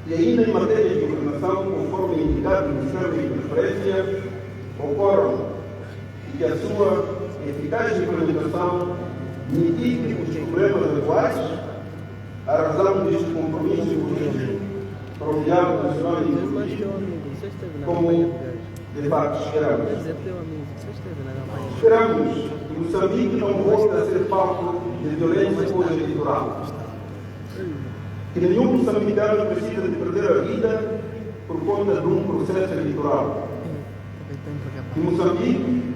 e ainda em matéria de governação, conforme indicado nos termos de preferência, ocorram e que a sua eficaz implementação mitigue os problemas atuais, a razão deste compromisso político para o diálogo nacional e inclusivo, como de facto esperamos. Esperamos que Moçambique não volte a ser palco de violência pós-eleitoral, que nenhum moçambicano precisa de perder a vida por conta de um processo eleitoral, que Moçambique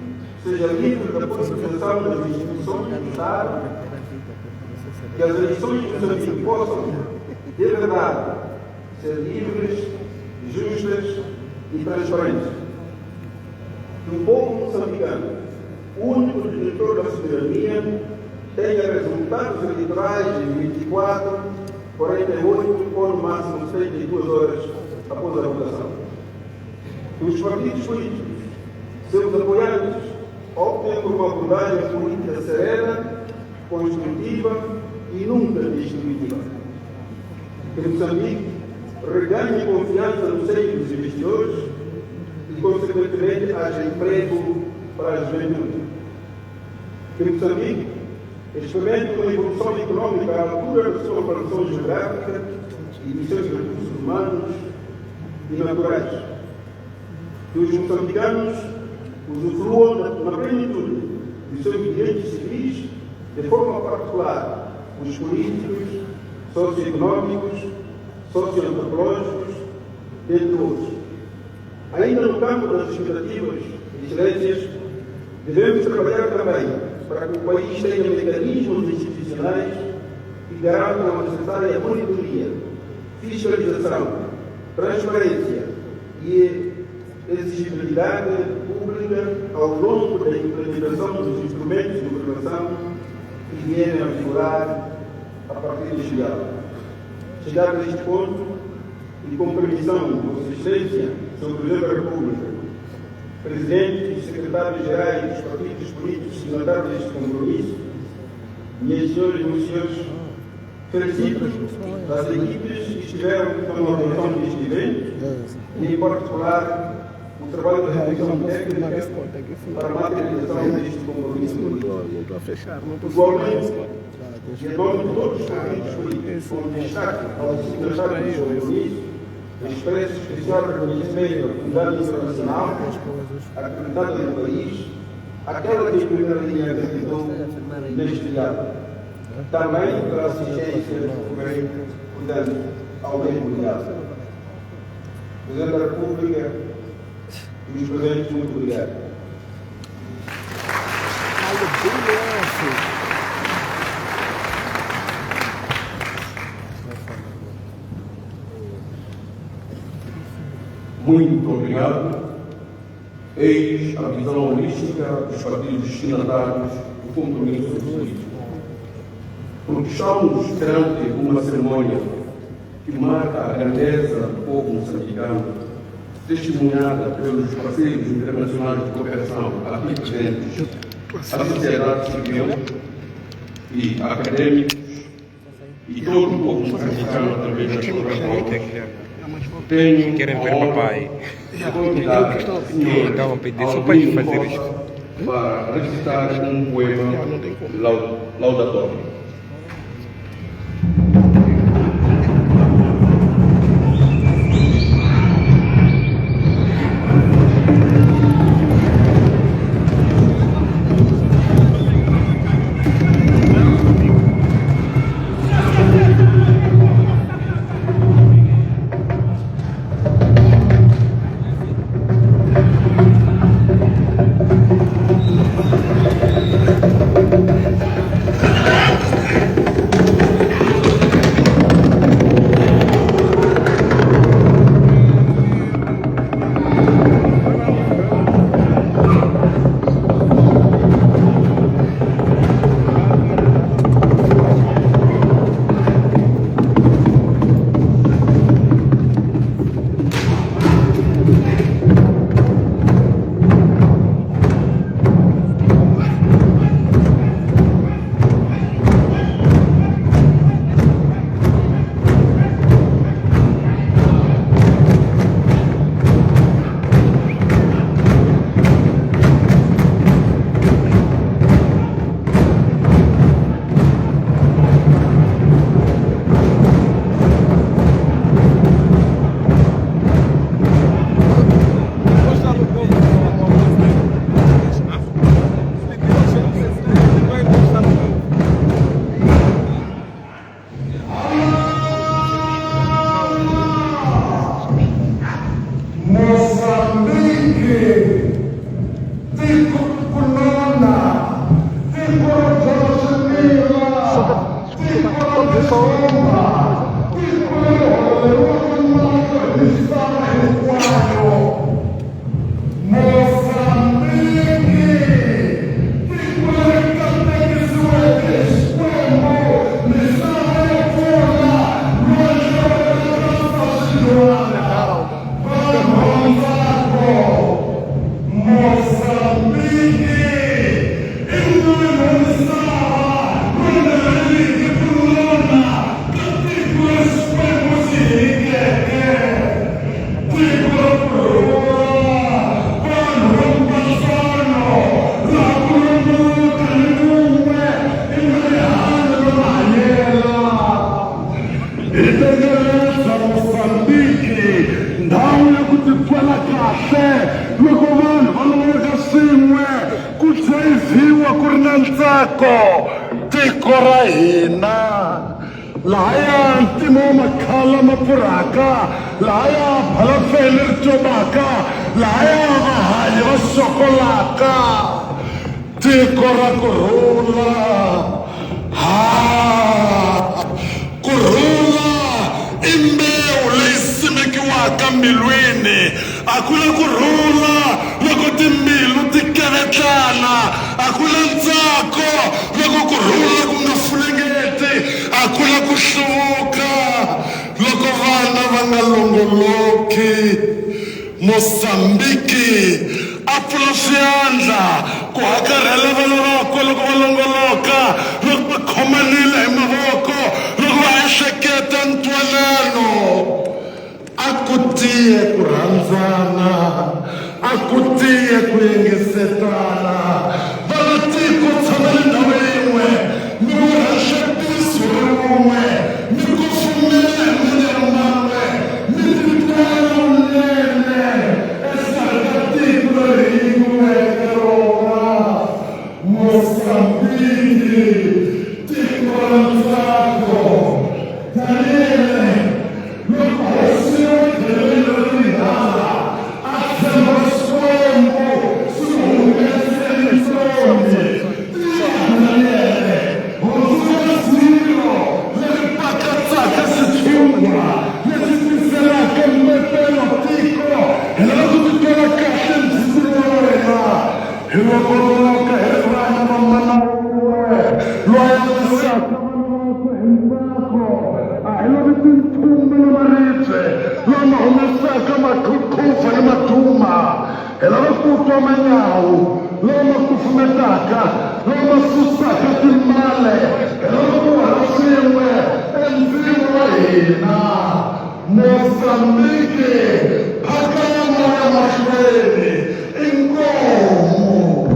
seja livre da politização das instituições do Estado, que as eleições de Moçambique possam, de verdade, ser livres, justas e transparentes. Que o povo moçambicano, único detentor da soberania, tenha resultados eleitorais de 24, 48 ou no máximo 72 horas após a votação. Que os partidos políticos, seus apoiantes, optem por uma abordagem política serena, construtiva e nunca destrutiva. Que Moçambique reganhe confiança no seio dos investidores e, consequentemente, haja emprego para a juventude. Que Moçambique experimente uma evolução econômica à altura da sua produção geográfica e dos seus recursos humanos e naturais. Que os moçambicanos usufruam na plenitude dos seus direitos civis de forma particular os políticos, socioeconómicos, socioantropológicos, entre outros. Ainda no campo das expectativas e excelências, devemos trabalhar também para que o país tenha mecanismos institucionais que garantam a necessária monitoria, fiscalização, transparência e exigibilidade pública ao longo da implementação dos instrumentos de governação que vierem a vigorar a partir deste ano. Chegado a este ponto, e com permissão de Vossa Excelência, Sr. Presidente da República, Presidente e Secretários-Gerais dos partidos políticos signatários deste compromisso, minhas senhoras e meus senhores, felicito as equipes que estiveram na organização deste evento, e em particular o trabalho da revisão técnica para a materialização deste compromisso político. Igualmente, e em nome de todos os partidos políticos, com destaque aos signatários do compromisso, expresso especial reconhecimento à comunidade internacional acreditada no país, aquela que em primeira linha acreditou neste diálogo. Também pela assistência do governo, portanto, ao mesmo diálogo. Presidente da República e os presentes, muito obrigado. Muito obrigado. Eis a visão holística dos partidos destinatários do compromisso político. Porque estamos perante uma cerimônia que marca a grandeza do povo moçambicano, testemunhada pelos parceiros internacionais de cooperação aqui presentes, a sociedade civil e acadêmicos e todo o povo moçambicano através das corporações. Querem ver papai. Estavam a pedir só para ele fazer isto. Para recitar um poema laudatório. Kutaiziwa Kurnanzako tiko ra hina laya ntimo makhala mapuraka laya phala feler chobaka laya vahanyi va sokolaka tiko ra kurhula kurhula i mbewu leyi simekiwaka mbilwini a ku la kurhula loko timbilu ti kevetlana a ku la ntsako loko kurhula ku nga fulengeti a ku la ku hluvuka loko vana va nga longoloki Mosambiki a pfula swiandla ku hakarhela vana vakwe loko va longoloka loko va khomanile hi mavoko loko va ehleketa ntwanano a ku tiye ku rhandzana a ku tiye ku yingisetana vamatiko tshamele ndhawu yin'we mi vurhaxa tiso rin'we mi kufumela hi milero man'we mi titwela unene exikarhi ka tiko leri yiviweke rona Mosambiki tiko ra ntsako tanile loko hosiwa delelo rihala a tshemba swombo swi humese mitsombi tiyanele hundzuka zilo leri pakatsaka xitshungwa leswi tiselaka mbetelo tiko hi lava ku titwela kahle mzisi wa wena hi longoloka hi vana va mana wun'we loyi a wisaka vana vakwe hi ntsako a hi lavi tinthumbi na maribye lama humesaka makhukhuva ni maduma hi lava ku twa manyawu lama kufumetaka lama susaka timale hi lava ku hala swin'we endzeni wa hina Mosambiki phakela moya mahlweni inkomo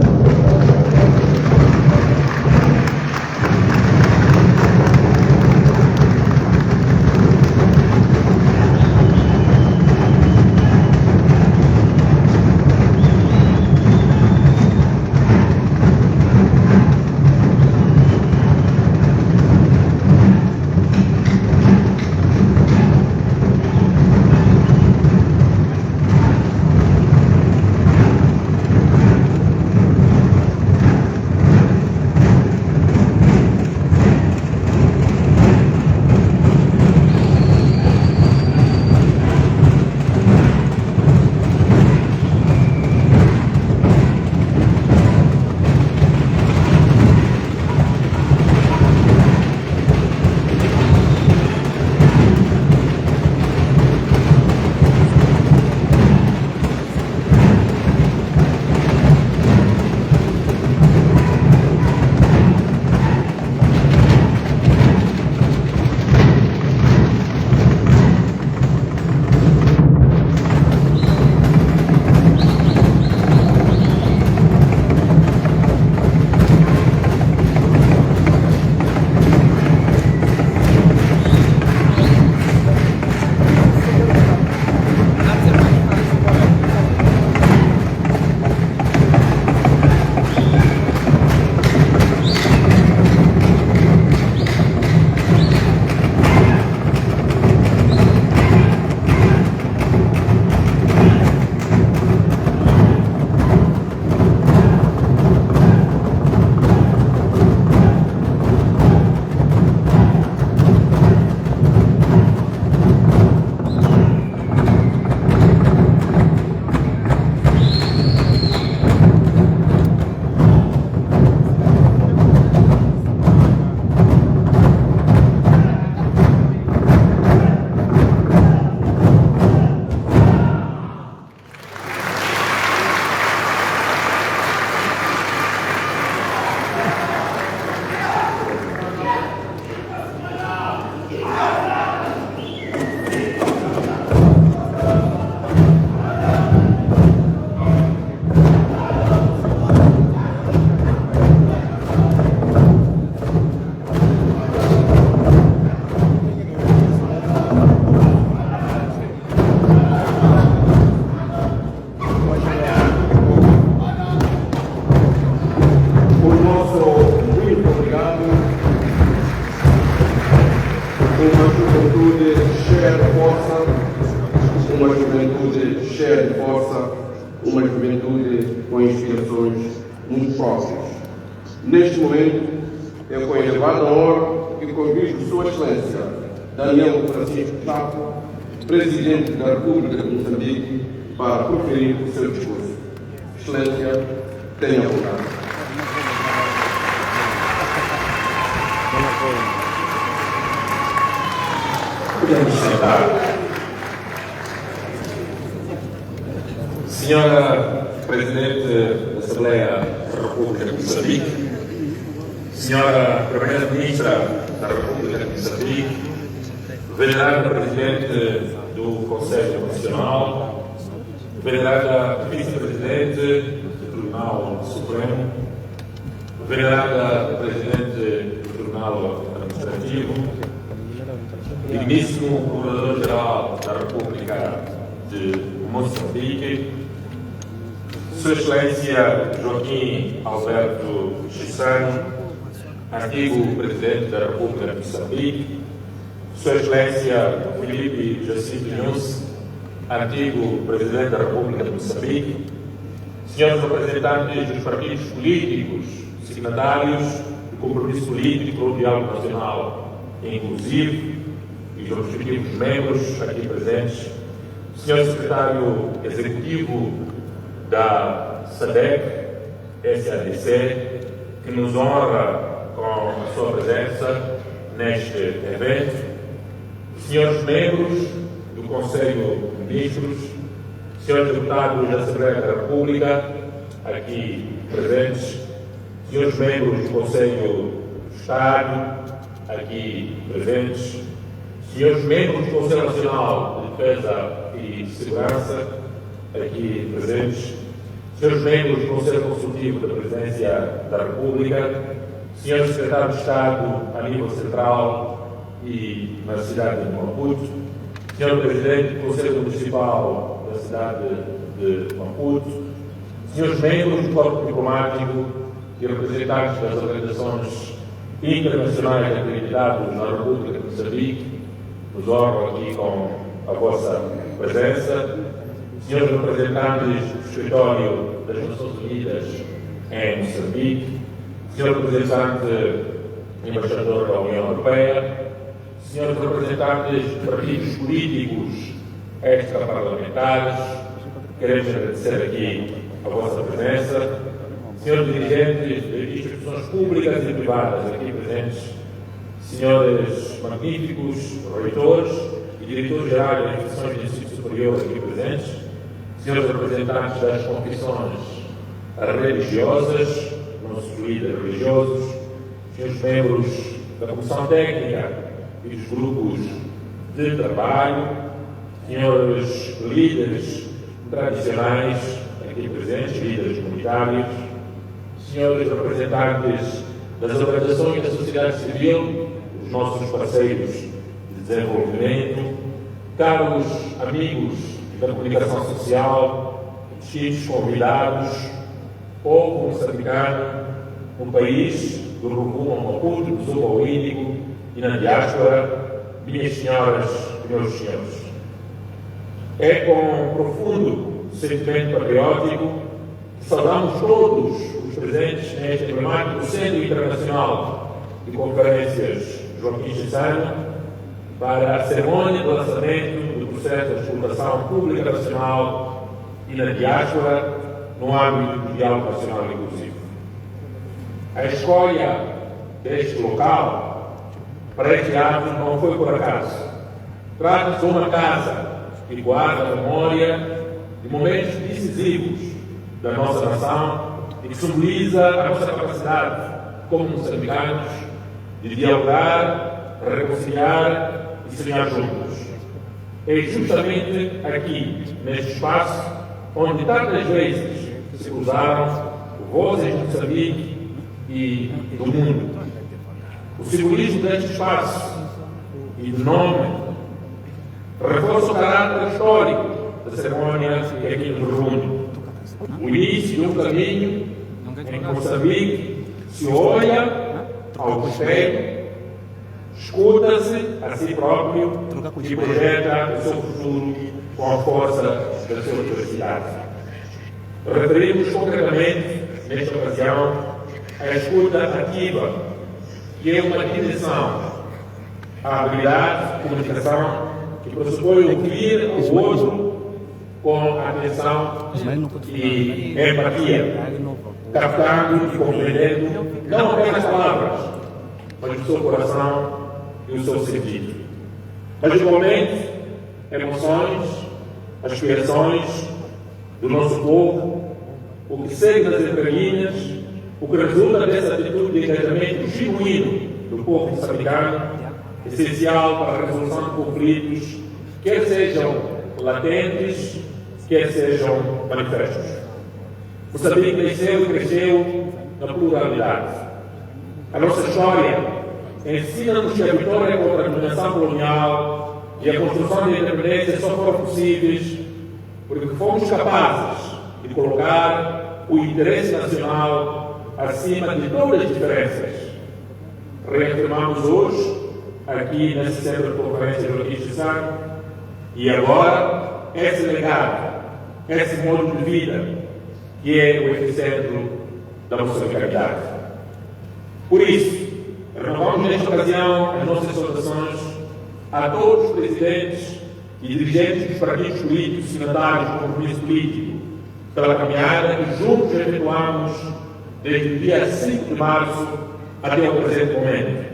juventude com inspirações muito próprias. Neste momento, é com elevada honra que convido Sua Excelência Daniel Francisco Chapo, Presidente da República de Moçambique, para proferir o seu discurso. Excelência, tenha vontade. Podemos sentar. Senhora Presidente da Assembleia da República de Moçambique, Senhora Primeira-Ministra da República de Moçambique, Venerada Presidente do Conselho Nacional, Venerada Vice-Presidente do Tribunal Supremo, Venerada Presidente do Tribunal Administrativo, Digníssimo Procurador-Geral da República de Moçambique, Sua Excelência Joaquim Alberto Chissano, antigo Presidente da República de Moçambique, Sua Excelência Filipe Jacinto Nunes, antigo Presidente da República de Moçambique, senhores representantes dos partidos políticos, signatários do compromisso político do diálogo nacional inclusivo e os respectivos membros aqui presentes, senhor Secretário Executivo da SADC, SADC, que nos honra com a sua presença neste evento, senhores membros do Conselho de Ministros, senhores deputados da Assembleia da República, aqui presentes, senhores membros do Conselho do Estado, aqui presentes, senhores membros do Conselho Nacional de Defesa e Segurança, aqui presentes, senhores membros do Conselho Consultivo da Presidência da República, senhores secretários de Estado a nível central e na cidade de Maputo, senhor Presidente do Conselho Municipal da cidade de Maputo, senhores membros do Corpo Diplomático e representantes das organizações internacionais acreditados na República de Moçambique, nos honram aqui com a vossa presença, senhores representantes do Escritório das Nações Unidas em Moçambique, senhor representante embaixador da União Europeia, senhores representantes de partidos políticos extraparlamentares, queremos agradecer aqui a vossa presença, senhores dirigentes de instituições públicas e privadas aqui presentes, senhores magníficos reitores e diretores gerais das instituições de ensino superior aqui presentes, senhores representantes das confissões religiosas, nossos líderes religiosos, senhores membros da Comissão Técnica e dos grupos de trabalho, senhores líderes tradicionais aqui presentes, líderes comunitários, senhores representantes das organizações da sociedade civil, os nossos parceiros de desenvolvimento, caros amigos da comunicação social, distintos convidados, povo moçambicano, no país, do rumo ao Maputo, do sul ao Índico e na diáspora, minhas senhoras e meus senhores. É com profundo sentimento patriótico que saudamos todos os presentes neste emblemático Centro Internacional de Conferências Joaquim Chissano para a cerimônia de lançamento do processo de exploração pública nacional e na diáspora no âmbito do diálogo nacional inclusivo. A escolha deste local para este ato não foi por acaso. Trata-se de uma casa que guarda a memória de momentos decisivos da nossa nação e que simboliza a nossa capacidade como moçambicanos de dialogar, reconciliar e sonhar juntos. É justamente aqui, neste espaço, onde tantas vezes se cruzaram vozes de Moçambique e do mundo. O simbolismo deste espaço e do nome reforça o caráter histórico da cerimônia que aqui nos reúne. O início de um caminho em que Moçambique se olha ao espelho, escuta-se a si próprio e projeta o seu futuro com a força da sua diversidade. Referimos concretamente, nesta ocasião, à escuta ativa, que é uma dimensão, a habilidade de comunicação que pressupõe ouvir o outro com atenção e empatia, captando e compreendendo não apenas palavras, mas o seu coração e o seu sentido. Mas, igualmente, emoções, aspirações do nosso povo, o que segue nas entrelinhas, o que resulta dessa atitude de engajamento genuíno do povo moçambicano, essencial para a resolução de conflitos, quer sejam latentes, quer sejam manifestos. Moçambique nasceu e cresceu na pluralidade. A nossa história ensina-nos que a vitória contra a dominação colonial e a construção da independência só foram possíveis porque fomos capazes de colocar o interesse nacional acima de todas as diferenças. Reafirmamos hoje, aqui nesse centro de conferência de Notícias, e agora, esse legado, esse modo de vida, que é o epicentro da moçambicanidade. Por isso, renovamos nesta ocasião as nossas saudações a todos os presidentes e dirigentes dos partidos políticos signatários do compromisso político pela caminhada que juntos efetuamos desde o dia 5 de março até o presente momento.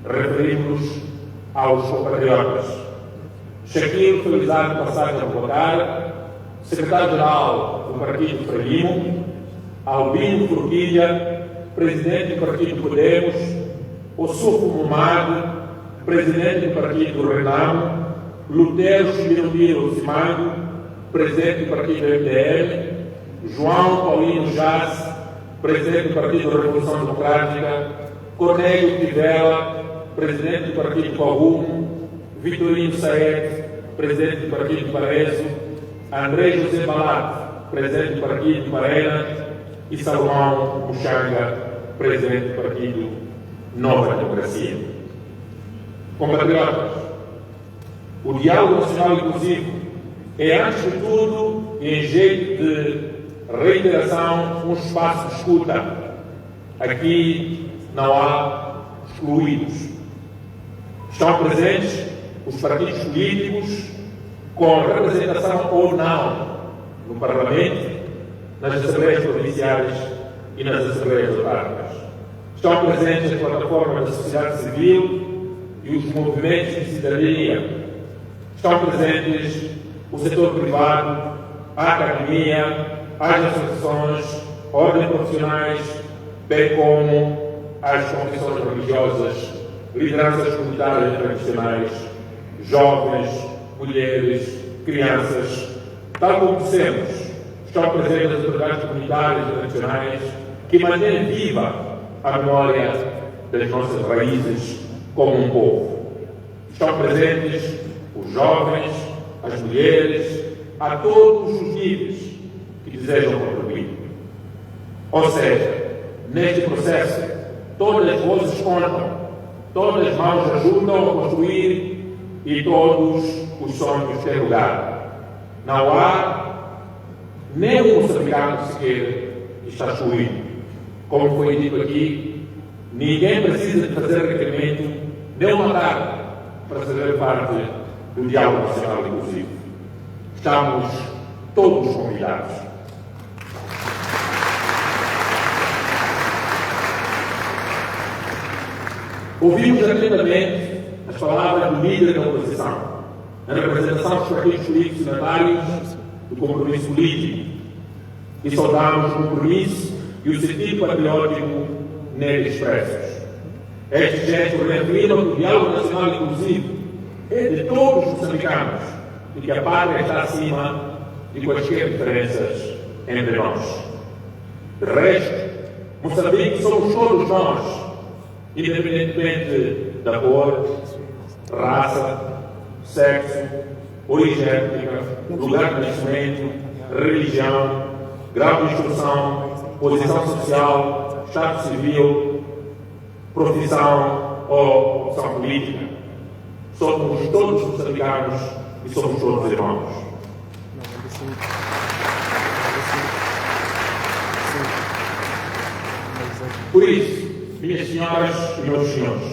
Referimos-nos aos compatriotas Shaquille Felizardo Passagem Abocar, secretário-geral do Partido Frelimo, Albino Forquilha, presidente do Partido Podemos, Ossufo Mumado, presidente do Partido Renamo, Lutero Chibirundiro Simago, presidente do Partido MDM, João Paulino Jaz, presidente do Partido da Revolução Democrática, Cornélio Tivela, presidente do Partido Coahumo, Vitorino Saed, presidente do Partido Parezo, André José Balat, presidente do Partido Parena, e Salomão Muxanga, presidente do Partido Nova Democracia. Compatriotas, o diálogo nacional inclusivo é, antes de tudo, em jeito de reiteração, um espaço de escuta. Aqui não há excluídos. Estão presentes os partidos políticos com representação ou não no Parlamento, nas Assembleias Provinciais e nas Assembleias Autárquicas. Estão presentes as plataformas da sociedade civil e os movimentos de cidadania. Estão presentes o setor privado, a academia, as associações, ordens profissionais, bem como as confissões religiosas, lideranças comunitárias tradicionais, jovens, mulheres, crianças. Tal como dissemos, estão presentes as autoridades comunitárias e tradicionais que mantêm viva a memória das nossas raízes como um povo. Estão presentes os jovens, as mulheres, a todos os níveis que desejam contribuir. Ou seja, neste processo, todas as vozes contam, todas as mãos ajudam a construir e todos os sonhos têm lugar. Não há nem um moçambicano sequer que está excluído. Como foi dito aqui, ninguém precisa de fazer requerimento de uma carta para fazer parte do diálogo nacional inclusivo. Estamos todos convidados. Ouvimos atentamente as palavras do líder da oposição, na representação dos partidos políticos signatários do compromisso político, e saudamos o compromisso e o sentido patriótico nele expressos. Este gesto reafirma que o diálogo nacional inclusivo é de todos os moçambicanos e que a pátria está acima de quaisquer diferenças entre nós. De resto, Moçambique somos todos nós, independentemente da cor, raça, sexo, origem étnica, lugar de nascimento, religião, grau de instrução, posição social, estado civil, profissão ou opção política. Somos todos moçambicanos e somos todos irmãos. Por isso, minhas senhoras e meus senhores,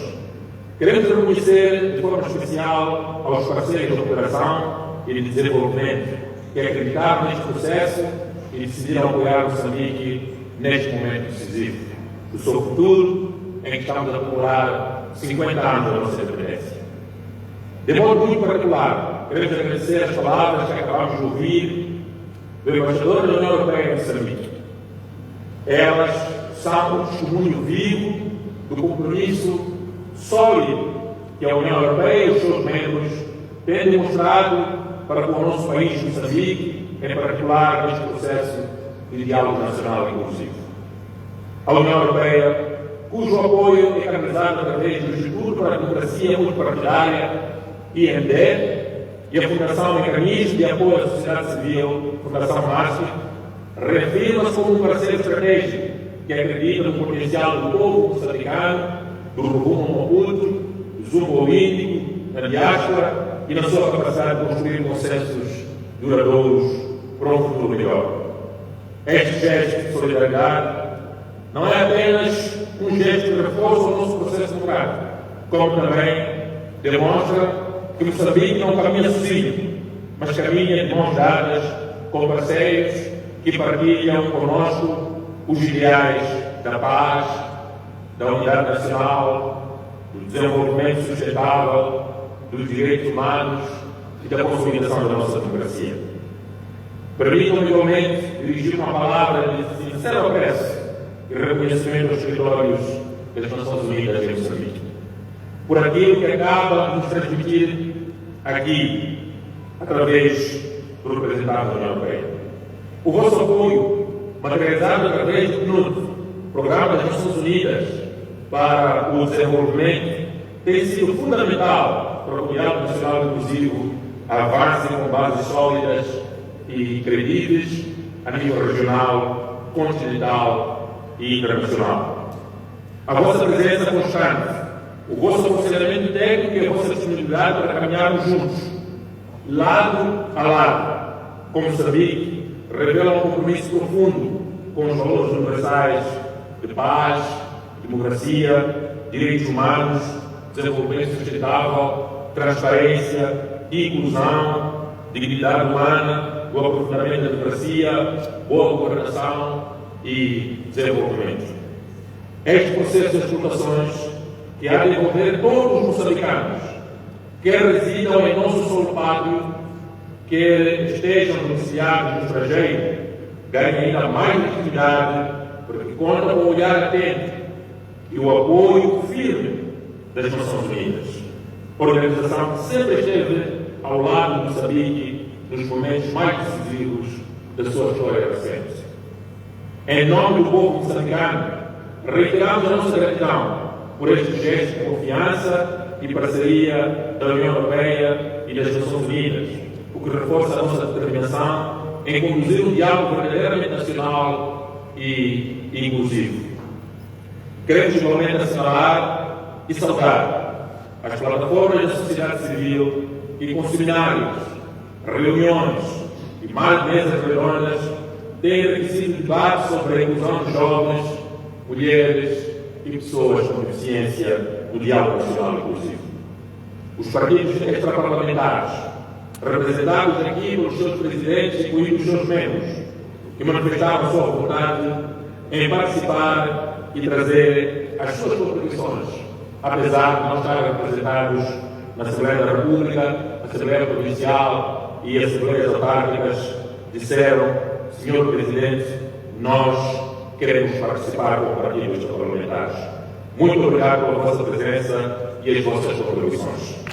queremos reconhecer de forma especial aos parceiros de cooperação e de desenvolvimento que acreditaram neste processo e decidiram apoiar Moçambique neste momento decisivo do seu futuro, em que estamos a comemorar 50 anos da nossa independência. De modo muito particular, queremos agradecer as palavras que acabamos de ouvir do embaixador da União Europeia em Moçambique. Elas são um testemunho vivo do compromisso sólido que a União Europeia e os seus membros têm demonstrado para com o nosso país, Moçambique, em particular neste processo de diálogo nacional inclusivo. A União Europeia, cujo apoio é canalizado através do Instituto para a Democracia Multipartidária, IND, e a Fundação Mecanismo de Apoio à Sociedade Civil, Fundação MASP, reafirma-se como um parceiro estratégico que acredita no potencial do povo moçambicano, do Rumo Maputo, do Zumbo Índico, na diáspora e na sua capacidade de construir consensos duradouros para um futuro melhor. Este gesto de solidariedade não é apenas um gesto de reforço ao nosso processo democrático, como também demonstra que Moçambique não caminha sozinho, mas caminha de mãos dadas com parceiros que partilham conosco os ideais da paz, da unidade nacional, do desenvolvimento sustentável, dos direitos humanos e da consolidação da nossa democracia. Permitam-me igualmente dirigir uma palavra de sincero apreço e reconhecimento aos escritórios das Nações Unidas em Moçambique, por aquilo que acaba de nos transmitir aqui, através do representante da União Europeia. O vosso apoio, materializado através do PNUD, Programa das Nações Unidas para o Desenvolvimento, tem sido fundamental para que o diálogo nacional inclusivo avance com bases sólidas e credíveis a nível regional, continental e internacional. A vossa presença constante, o vosso aconselhamento técnico e a vossa disponibilidade para caminharmos juntos, lado a lado, como Moçambique, revelam um compromisso profundo com os valores universais de paz, democracia, direitos humanos, desenvolvimento sustentável, transparência, inclusão, dignidade humana, o aprofundamento da democracia, boa governação e desenvolvimento. Este processo de exportações que há de envolver todos os moçambicanos, quer residam em nosso solo pátrio, quer estejam domiciliados no estrangeiro, ganha ainda mais legitimidade, porque conta com o olhar atento e o apoio firme das Nações Unidas, organização que sempre esteve ao lado de Moçambique nos momentos mais decisivos da sua história recente. Em nome do povo moçambicano, reiteramos a nossa gratidão por este gesto de confiança e parceria da União Europeia e das Nações Unidas, o que reforça a nossa determinação em conduzir um diálogo verdadeiramente nacional e inclusivo. Queremos igualmente assinalar e saudar as plataformas da sociedade civil que, com seminários, reuniões e mais mesas redondas, têm enriquecido debates sobre a inclusão de jovens, mulheres e pessoas com deficiência no diálogo nacional inclusivo. Os partidos extraparlamentares, representados aqui pelos seus presidentes, incluindo os seus membros, que manifestaram a sua vontade em participar e trazer as suas contribuições, apesar de não estarem representados na Assembleia da República, Assembleia Provincial e Assembleias Autárquicas, disseram: Senhor Presidente, nós queremos participar como partidos parlamentares. Muito obrigado pela vossa presença e as vossas contribuições.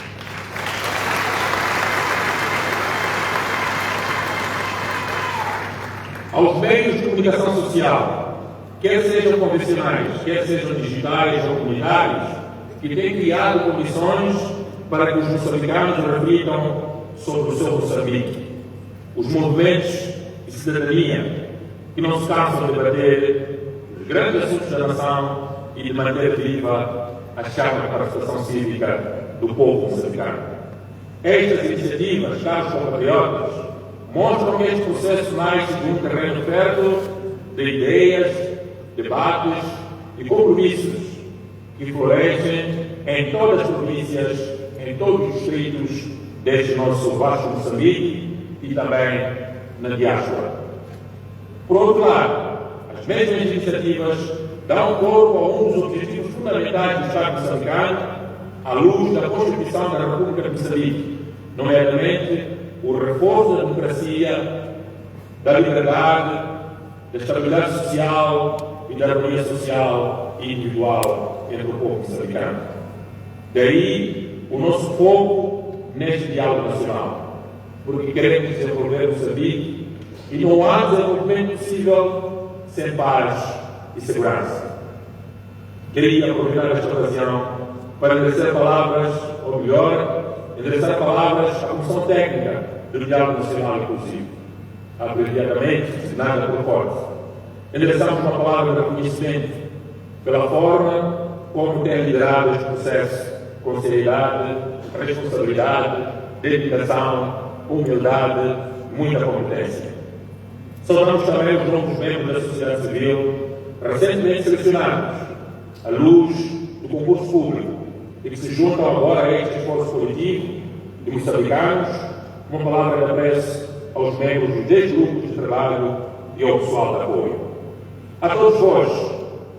Aos meios de comunicação social, quer sejam convencionais, quer sejam digitais ou comunitários, que têm criado condições para que os moçambicanos reflitam sobre o seu Moçambique. Os movimentos de cidadania que não se cansam de debater os grandes assuntos da nação e de manter viva a chama da participação cívica do povo moçambicano. Estas iniciativas, caros compatriotas, mostram que este processo nasce de um terreno fértil de ideias, debates e compromissos que florescem em todas as províncias, em todos os distritos deste nosso vasto Moçambique e também na diáspora. Por outro lado, as mesmas iniciativas dão corpo a um dos objetivos fundamentais do Estado moçambicano à luz da Constituição da República de Moçambique, nomeadamente o reforço da democracia, da liberdade, da estabilidade social e da harmonia social e individual entre o povo moçambicano. Daí o nosso foco neste diálogo nacional, porque queremos desenvolver Moçambique e não há desenvolvimento possível sem paz e segurança. Queria aproveitar esta ocasião para endereçar palavras, ou melhor, endereçar palavras à Comissão Técnica do Diálogo Nacional Inclusivo, abreviadamente designada por Forte. Endereçamos uma palavra de reconhecimento pela forma como tem liderado este processo, com seriedade, responsabilidade, dedicação, humildade, muita competência. Saudamos também os novos membros da sociedade civil, recentemente selecionados, à luz do concurso público, e que se juntam agora a este esforço coletivo de moçambicanos, uma palavra de apreço aos membros dos 10 grupos de trabalho e ao pessoal de apoio. A todos vós,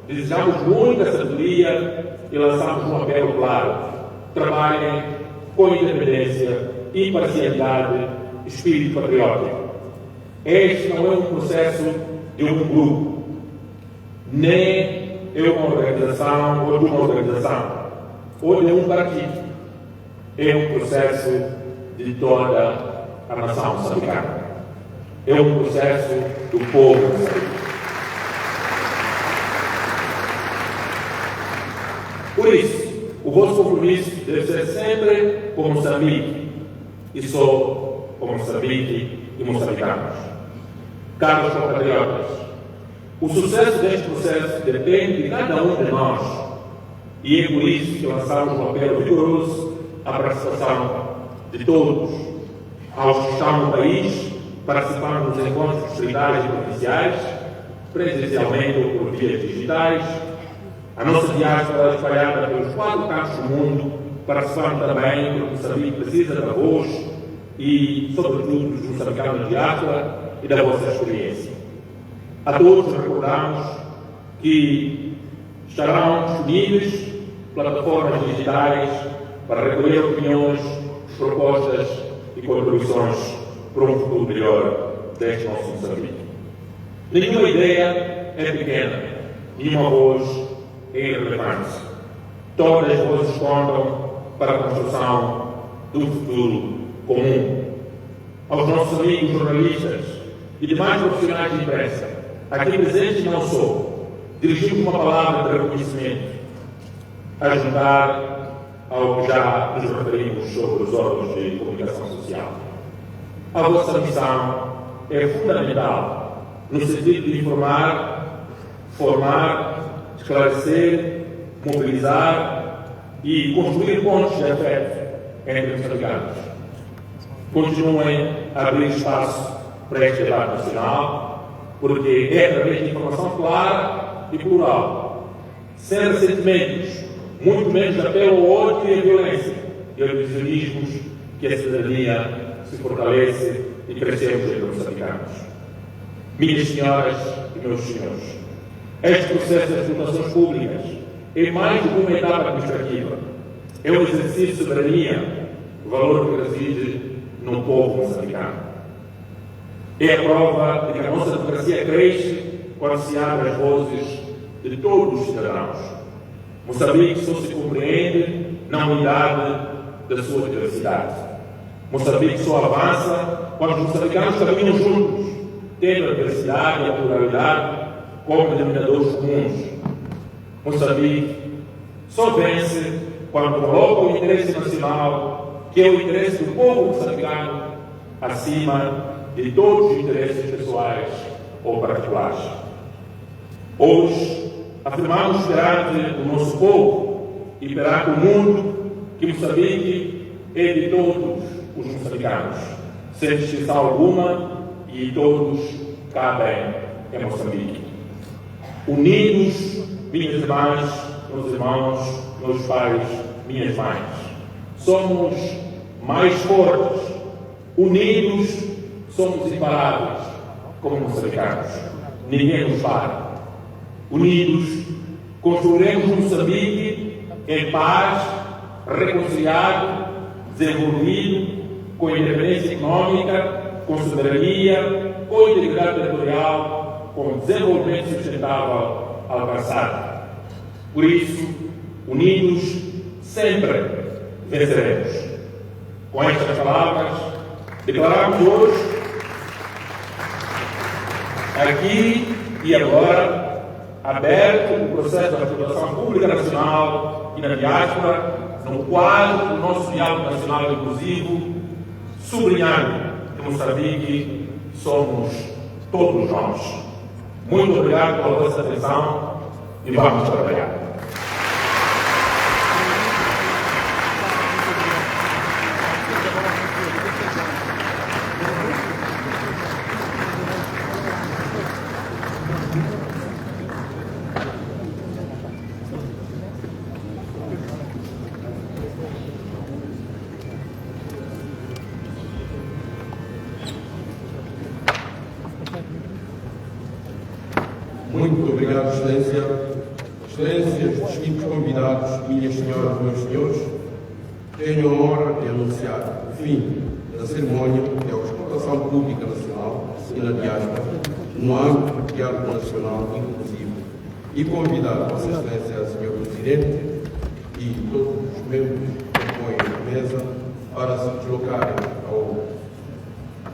desejamos muita sabedoria e lançamos um apelo claro: trabalhem com independência, imparcialidade e espírito patriótico. Este não é um processo de um grupo, nem é uma organização ou de uma organização, ou de um partido. É um processo de toda a nação moçambicana. É um processo do povo moçambicano. Por isso, o vosso compromisso deve ser sempre com Moçambique e só com Moçambique e moçambicanos. Caros compatriotas, o sucesso deste processo depende de cada um de nós e é por isso que lançamos um apelo vigoroso à participação de todos, aos que estão no país, participando dos encontros distritais e provinciais, presencialmente ou por vias digitais, a nossa diáspora espalhada pelos 4 cantos do mundo, participando também, porque Moçambique precisa da voz e, sobretudo, dos moçambicanos de diáspora e da vossa experiência. A todos recordamos que estarão disponíveis plataformas digitais para recolher opiniões, propostas e contribuições para um futuro melhor deste nosso Moçambique. Nenhuma ideia é pequena, nenhuma voz é irrelevante. Todas as vozes contam para a construção do futuro comum. Aos nossos amigos jornalistas e demais profissionais de imprensa, aqui presentes não só, dirigimos uma palavra de reconhecimento, a juntar ao que já nos referimos sobre os órgãos de comunicação social. A vossa missão é fundamental no sentido de informar, formar, esclarecer, mobilizar e construir pontos de afeto entre os moçambicanos. Continuem a abrir espaço para este debate nacional, porque é através de informação clara e plural, sem ressentimentos, muito menos apelo ao ódio e à violência e aos divisionismos, que a cidadania se fortalece e crescemos entre os moçambicanos. Minhas senhoras e meus senhores, este processo das votações públicas é mais do que uma etapa administrativa. É um exercício de soberania, valor que reside no povo moçambicano. É a prova de que a nossa democracia cresce quando se abre as vozes de todos os cidadãos. Moçambique só se compreende na unidade da sua diversidade. Moçambique só avança quando os moçambicanos caminham juntos, tendo a diversidade e a pluralidade como denominadores comuns. Moçambique só vence quando coloca o interesse nacional, que é o interesse do povo moçambicano, acima de todos os interesses pessoais ou particulares. Hoje, afirmamos perante o nosso povo e perante o mundo que Moçambique é de todos os moçambicanos, sem distinção alguma, e todos cabem em Moçambique. Unidos, minhas irmãs, meus irmãos, meus pais, minhas mães. Somos mais fortes. Unidos, somos imparáveis, como moçambicanos. Ninguém nos para. Unidos, construiremos Moçambique em paz, reconciliado, desenvolvido, com independência econômica, com soberania, com integridade territorial, com desenvolvimento sustentável alcançado. Por isso, unidos, sempre venceremos. Com estas palavras, declaramos hoje, aqui e agora, aberto o processo de articulação pública nacional e na diáspora, no quadro do nosso diálogo nacional inclusivo, sublinhando que Moçambique somos todos nós. Muito obrigado pela vossa atenção e vamos trabalhar. Muito obrigado, Excelência. Excelências, distintos convidados, minhas senhoras e meus senhores, tenho a honra de anunciar o fim da cerimónia de auscultação pública nacional e na diáspora, no âmbito do diálogo nacional inclusivo, e convidar Vossa Excelência, Sr. Presidente, e todos os membros que compõem a mesa para se deslocarem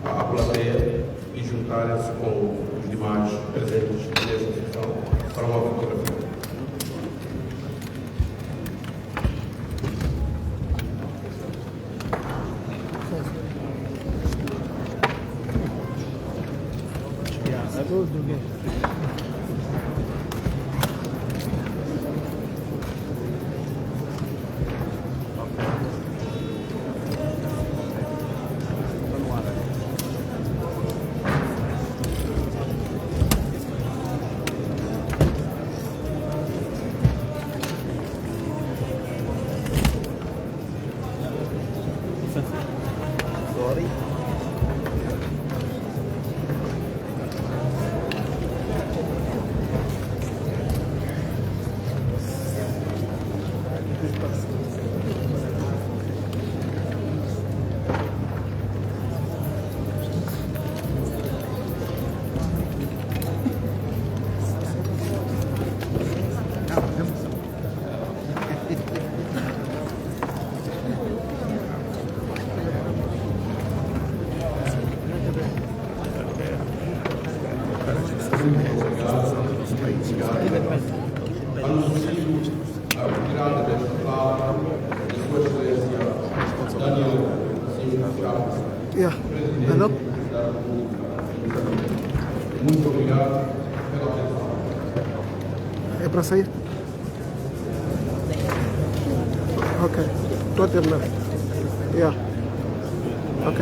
à plateia e juntarem-se com os demais presentes nesta sessão para uma fotografia. Anuncio a retirada desta sala de Sua Excelência Daniel Silva Chaves, Presidente da República. Muito obrigado pela atenção. É para sair? Ok. Estou a terminar. Yeah. Ok.